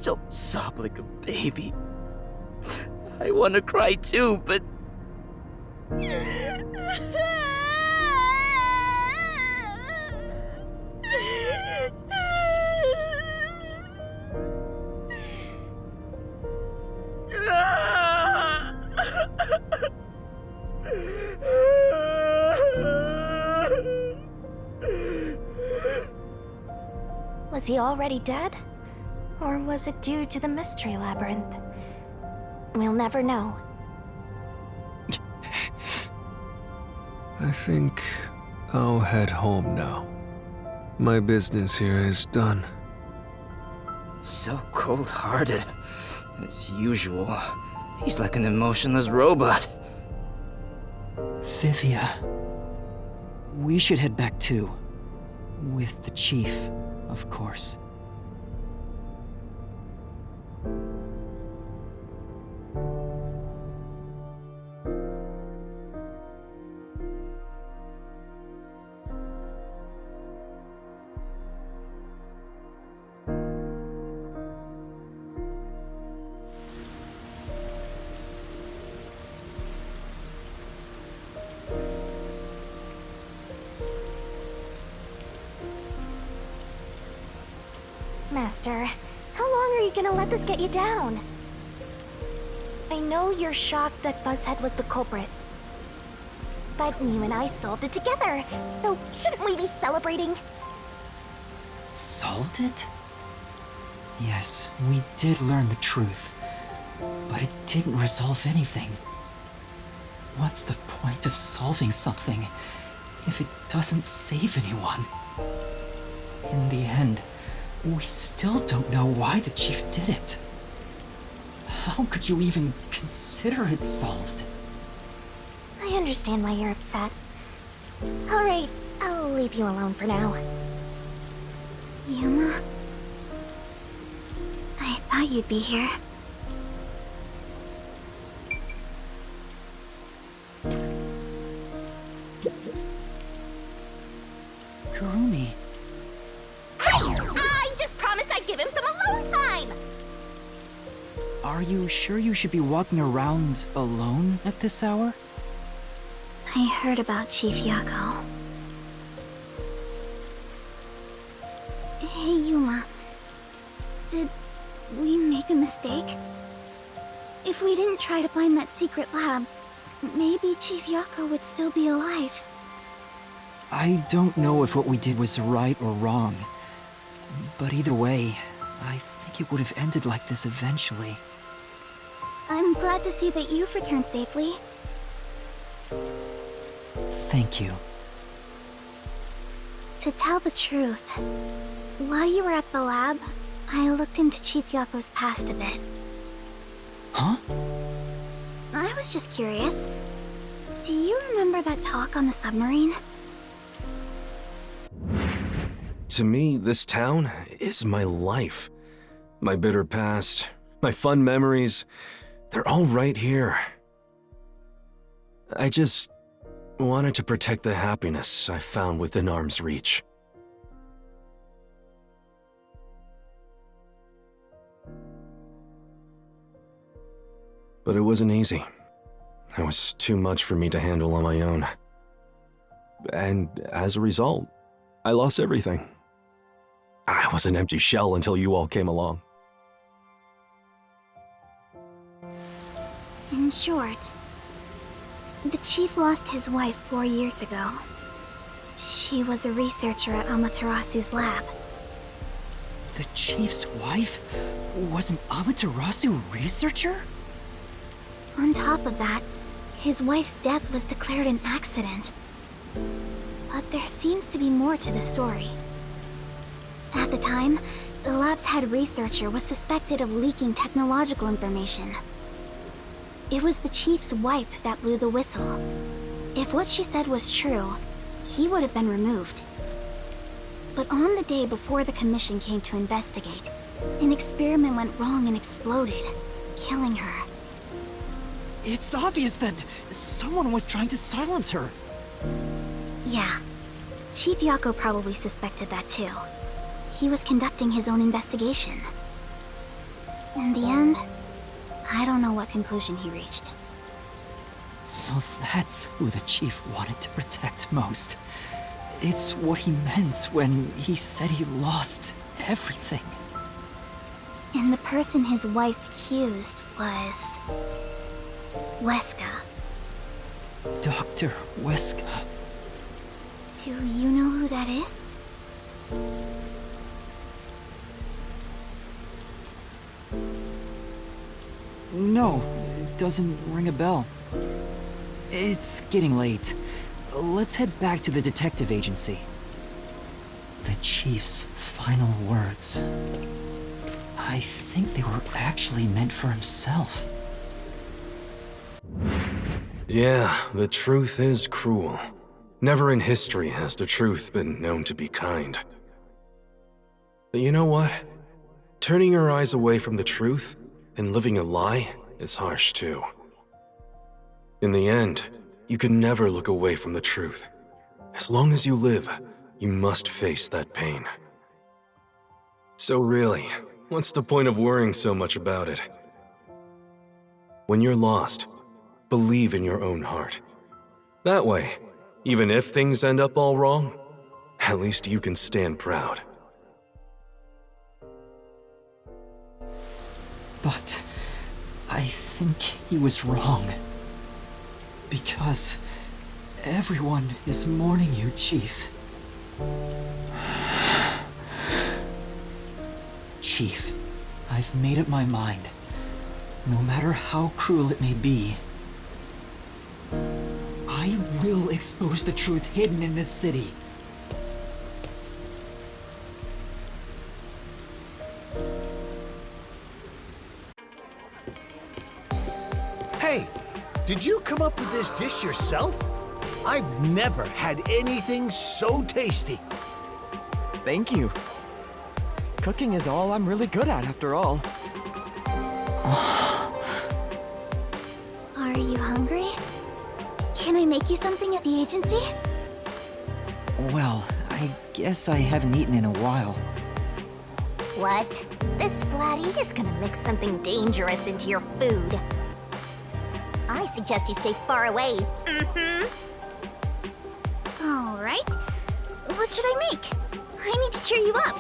Don't sob like a baby. I want to cry too, but... Was he already dead? Or was it due to the Mystery Labyrinth? We'll never know. I think I'll head home now. My business here is done. So cold-hearted. As usual. He's like an emotionless robot. Vivia. We should head back too. With the chief, of course. Master, how long are you gonna let this get you down? I know you're shocked that Buzzhead was the culprit. But you and I solved it together, so shouldn't we be celebrating? Solved it? Yes, we did learn the truth. But it didn't resolve anything. What's the point of solving something if it doesn't save anyone? In the end, we still don't know why the chief did it. How could you even consider it solved? I understand why you're upset. Alright, I'll leave you alone for now. Yuma? I thought you'd be here. Kurumi. I just promised I'd give him some alone time! Are you sure you should be walking around alone at this hour? I heard about Chief Yako. Hey, Yuma. Did we make a mistake? If we didn't try to find that secret lab, maybe Chief Yako would still be alive. I don't know if what we did was right or wrong. But either way, I think it would have ended like this eventually. I'm glad to see that you've returned safely. Thank you. To tell the truth, while you were at the lab, I looked into Chief Yako's past a bit. Huh? I was just curious. Do you remember that talk on the submarine? To me, this town is my life. My bitter past, my fun memories, they're all right here. I just wanted to protect the happiness I found within arm's reach. But it wasn't easy. It was too much for me to handle on my own. And as a result, I lost everything. I was an empty shell until you all came along. In short, the chief lost his wife 4 years ago. She was a researcher at Amaterasu's lab. The chief's wife was an Amaterasu researcher? On top of that, his wife's death was declared an accident. But there seems to be more to the story. At the time, the lab's head researcher was suspected of leaking technological information. It was the chief's wife that blew the whistle. If what she said was true, he would have been removed. But on the day before the commission came to investigate, an experiment went wrong and exploded, killing her. It's obvious that someone was trying to silence her. Yeah. Chief Yako probably suspected that too. He was conducting his own investigation. In the end, I don't know what conclusion he reached. So that's who the chief wanted to protect most. It's what he meant when he said he lost everything. And the person his wife accused was... Weska. Dr. Weska. Do you know who that is? No, it doesn't ring a bell. It's getting late. Let's head back to the detective agency. The chief's final words. I think they were actually meant for himself. Yeah, the truth is cruel. Never in history has the truth been known to be kind. But you know what? Turning your eyes away from the truth and living a lie is harsh too. In the end, you can never look away from the truth. As long as you live, you must face that pain. So really, what's the point of worrying so much about it? When you're lost, believe in your own heart. That way, even if things end up all wrong, at least you can stand proud. But I think he was wrong. Because everyone is mourning you, Chief. Chief, I've made up my mind. No matter how cruel it may be, I will expose the truth hidden in this city. Hey, did you come up with this dish yourself? I've never had anything so tasty. Thank you. Cooking is all I'm really good at, after all. Are you hungry? Can I make you something at the agency? Well, I guess I haven't eaten in a while. What? This Splatty is gonna mix something dangerous into your food. I suggest you stay far away. All right. What should I make? I need to cheer you up.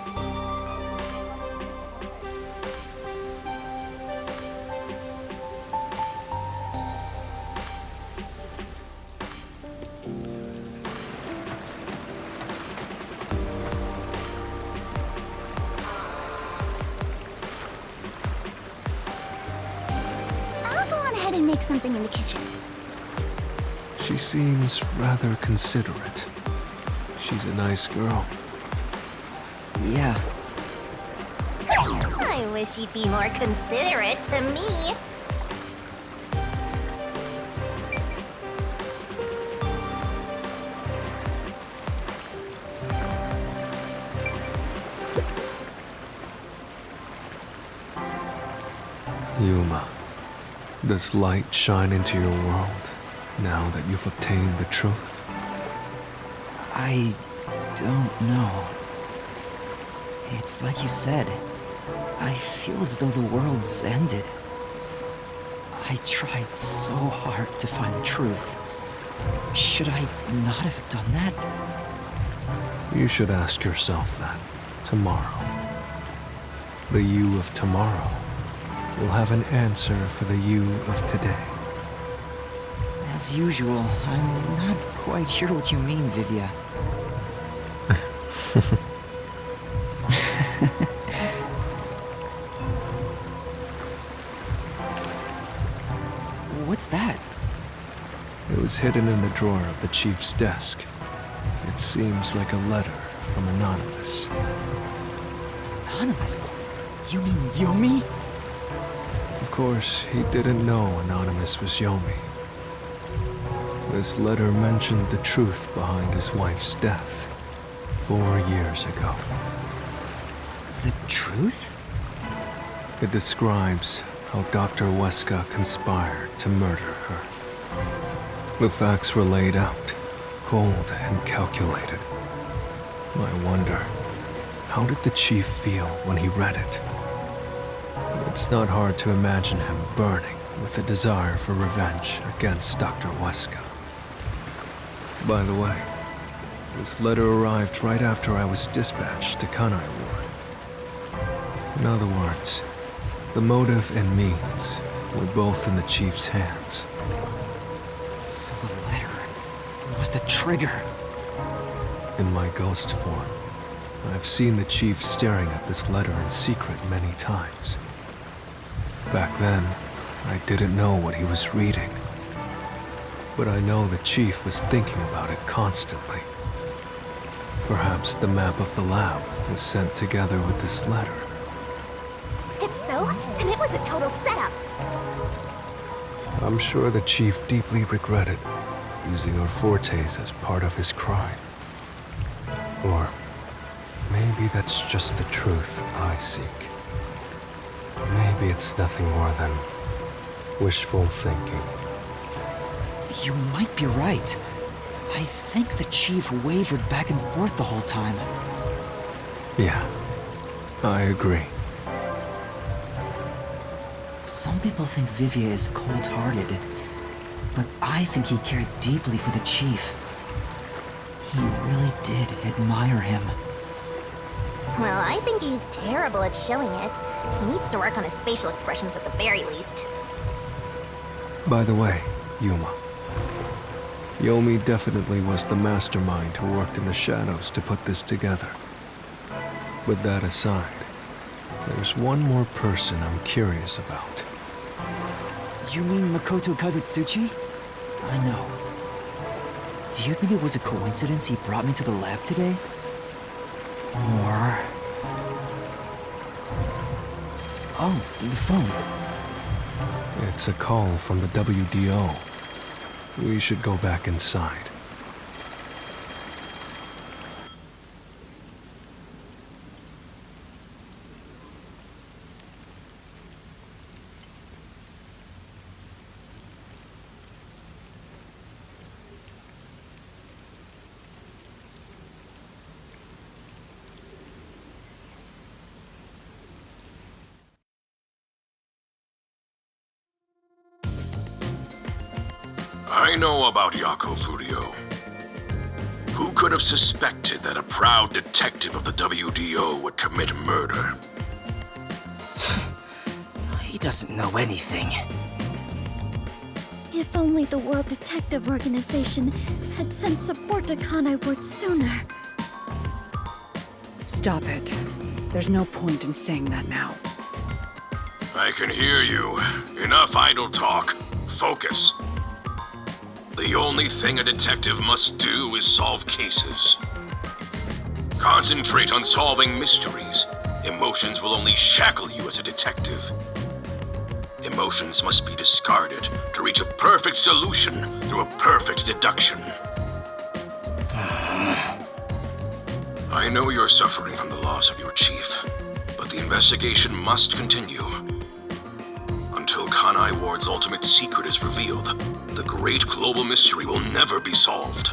I'll go on ahead and make something in the kitchen. She seems rather considerate. She's a nice girl. Yeah. I wish you'd be more considerate to me. Yuma, does light shine into your world now that you've obtained the truth? I don't know. It's like you said. I feel as though the world's ended. I tried so hard to find the truth. Should I not have done that? You should ask yourself that tomorrow. The you of tomorrow will have an answer for the you of today. As usual, I'm not quite sure what you mean, Vivia. What's that? It was hidden in the drawer of the chief's desk. It seems like a letter from Anonymous. Anonymous? You mean Yomi? Of course, he didn't know Anonymous was Yomi. This letter mentioned the truth behind his wife's death 4 years ago. The truth? It describes how Dr. Weska conspired to murder her. The facts were laid out, cold and calculated. I wonder, how did the chief feel when he read it? It's not hard to imagine him burning with a desire for revenge against Dr. Weska. By the way, this letter arrived right after I was dispatched to Kanai Ward. In other words, the motive and means were both in the chief's hands. So the letter was the trigger. In my ghost form, I've seen the chief staring at this letter in secret many times. Back then, I didn't know what he was reading. But I know the chief was thinking about it constantly. Perhaps the map of the lab was sent together with this letter. If so, then it was a total setup. I'm sure the chief deeply regretted using our fortes as part of his crime. Or maybe that's just the truth I seek. Maybe it's nothing more than wishful thinking. You might be right. I think the chief wavered back and forth the whole time. Yeah, I agree. Some people think Vivia is cold-hearted, but I think he cared deeply for the chief. He really did admire him. Well, I think he's terrible at showing it. He needs to work on his facial expressions at the very least. By the way, Yuma. Yomi definitely was the mastermind who worked in the shadows to put this together. With that aside, there's one more person I'm curious about. You mean Makoto Kagutsuchi? I know. Do you think it was a coincidence he brought me to the lab today? Or... Oh, the phone. It's a call from the WDO. We should go back inside. I know about Yako Furio. Who could have suspected that a proud detective of the WDO would commit murder? He doesn't know anything. If only the World Detective Organization had sent support to Kanai Ward sooner. Stop it. There's no point in saying that now. I can hear you. Enough idle talk. Focus. The only thing a detective must do is solve cases. Concentrate on solving mysteries. Emotions will only shackle you as a detective. Emotions must be discarded to reach a perfect solution through a perfect deduction. I know you're suffering from the loss of your chief, but the investigation must continue. Until Kanai Ward's ultimate secret is revealed, the great global mystery will never be solved.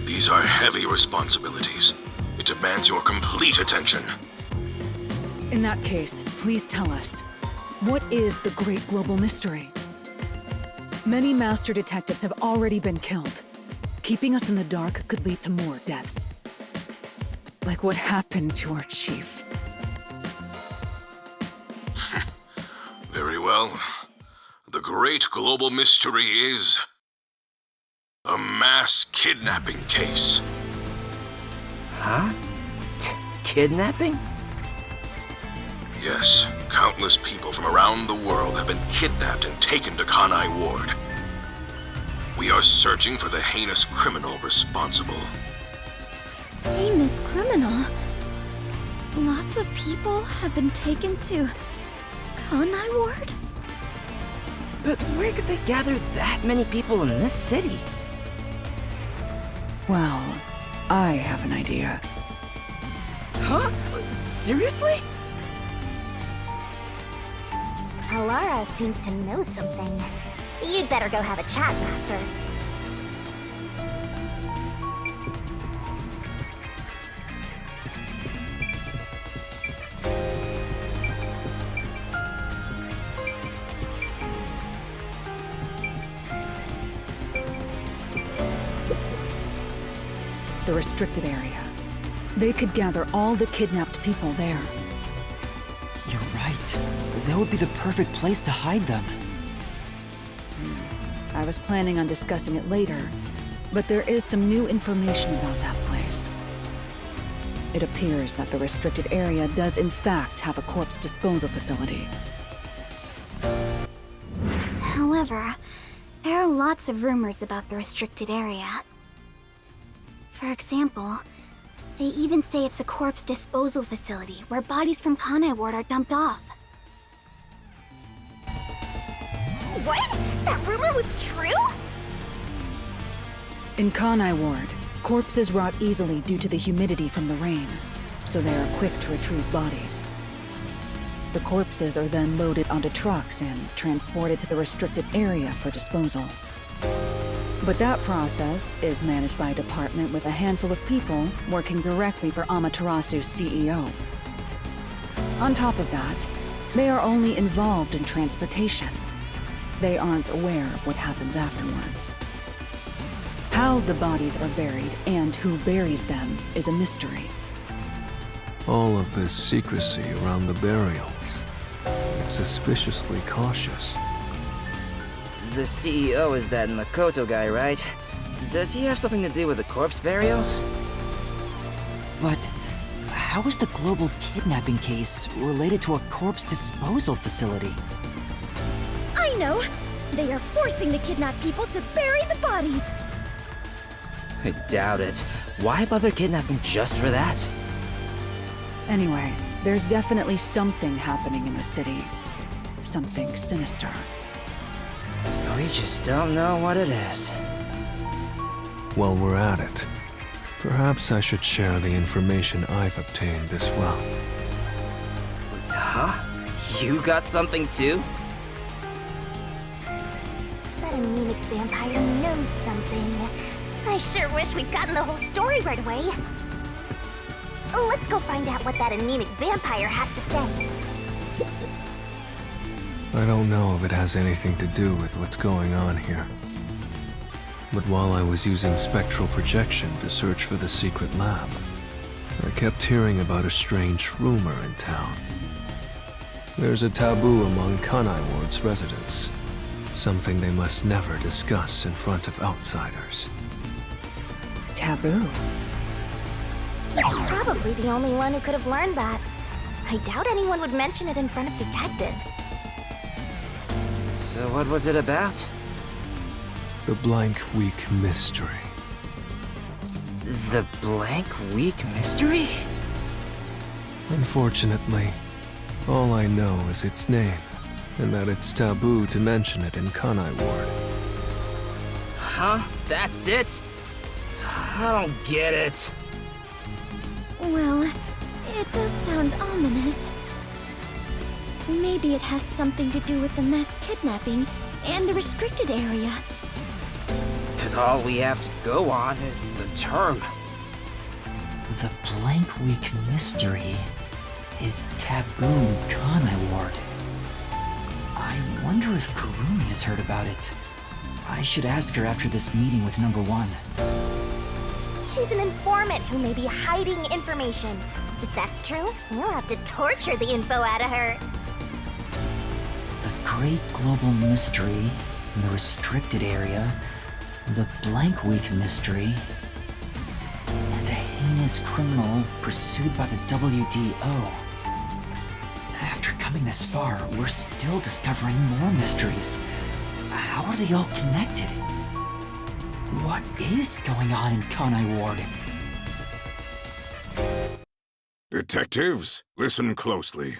These are heavy responsibilities. It demands your complete attention. In that case, please tell us, what is the great global mystery? Many master detectives have already been killed. Keeping us in the dark could lead to more deaths. Like what happened to our chief. Very well. The great global mystery is a mass kidnapping case. Huh? Kidnapping? Yes, countless people from around the world have been kidnapped and taken to Kanai Ward. We are searching for the heinous criminal responsible. Heinous criminal? Lots of people have been taken to Kanai Ward? But where could they gather that many people in this city? Well, I have an idea. Huh? Seriously? Alara seems to know something. You'd better go have a chat, Master. The restricted area. They could gather all the kidnapped people there. You're right. That would be the perfect place to hide them. I was planning on discussing it later, but there is some new information about that place. It appears that the restricted area does in fact have a corpse disposal facility. However, there are lots of rumors about the restricted area. For example, they even say it's a corpse disposal facility where bodies from Kanai Ward are dumped off. What? That rumor was true? In Kanai Ward, corpses rot easily due to the humidity from the rain, so they are quick to retrieve bodies. The corpses are then loaded onto trucks and transported to the restricted area for disposal. But that process is managed by a department with a handful of people working directly for Amaterasu's CEO. On top of that, they are only involved in transportation. They aren't aware of what happens afterwards. How the bodies are buried and who buries them is a mystery. All of this secrecy around the burials. It's suspiciously cautious. The CEO is that Makoto guy, right? Does he have something to do with the corpse burials? But how is the global kidnapping case related to a corpse disposal facility? I know! They are forcing the kidnapped people to bury the bodies! I doubt it. Why bother kidnapping just for that? Anyway, there's definitely something happening in the city. Something sinister. We just don't know what it is. While we're at it, perhaps I should share the information I've obtained as well. Huh? You got something too? That anemic vampire knows something. I sure wish we'd gotten the whole story right away. Let's go find out what that anemic vampire has to say. I don't know if it has anything to do with what's going on here. But while I was using spectral projection to search for the secret lab, I kept hearing about a strange rumor in town. There's a taboo among Kanai Ward's residents. Something they must never discuss in front of outsiders. Taboo? He's probably the only one who could have learned that. I doubt anyone would mention it in front of detectives. So what was it about? The Blank Week Mystery. The Blank Week Mystery? Unfortunately, all I know is its name, and that it's taboo to mention it in Kanai Ward. Huh? That's it? I don't get it. Well, it does sound ominous. Maybe it has something to do with the mass kidnapping and the restricted area. But all we have to go on is the term. The Blank Week Mystery is taboo in Kanai Ward. I wonder if Kurumi has heard about it. I should ask her after this meeting with number 1. She's an informant who may be hiding information. If that's true, we'll have to torture the info out of her. The Great Global Mystery, the Restricted Area, the Blank Week Mystery, and a heinous criminal pursued by the WDO. After coming this far, we're still discovering more mysteries. How are they all connected? What is going on in Kanai Ward? Detectives, listen closely.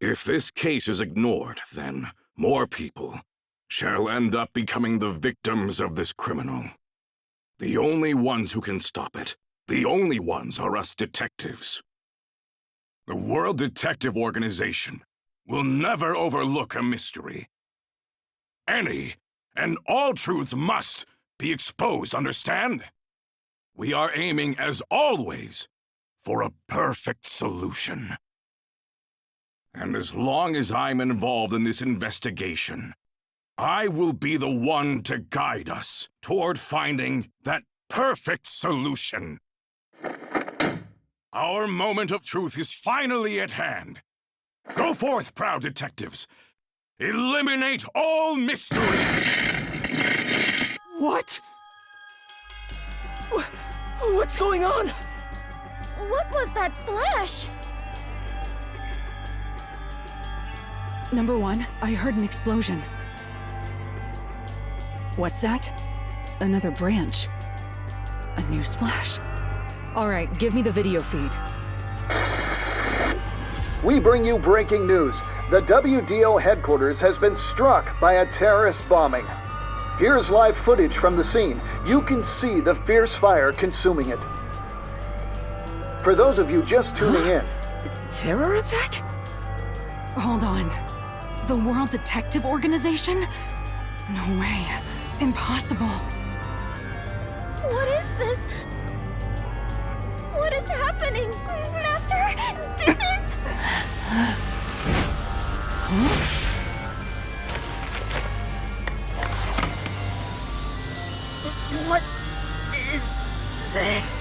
If this case is ignored, then more people, shall end up becoming the victims of this criminal. The only ones who can stop it, the only ones are us detectives. The World Detective Organization will never overlook a mystery. Any and all truths must be exposed, understand? We are aiming, as always, for a perfect solution. And as long as I'm involved in this investigation, I will be the one to guide us toward finding that perfect solution. Our moment of truth is finally at hand. Go forth, proud detectives. Eliminate all mystery! What? What's going on? What was that flash? Number 1, I heard an explosion. What's that? Another branch. A news flash. All right, give me the video feed. We bring you breaking news. The WDO headquarters has been struck by a terrorist bombing. Here's live footage from the scene. You can see the fierce fire consuming it. For those of you just tuning in... Terror attack? Hold on. The World Detective Organization? No way. Impossible. What is this? What is happening? Master, this is... What is this?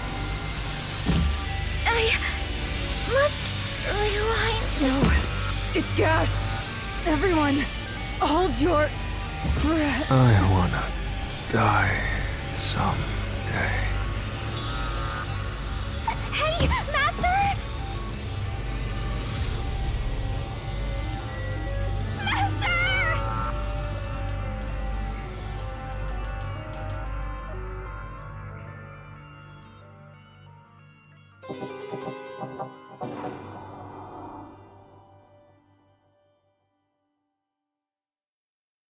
I must rewind. No, it's gas. Everyone, hold your breath. I wanna die someday. Hey, Master! Master!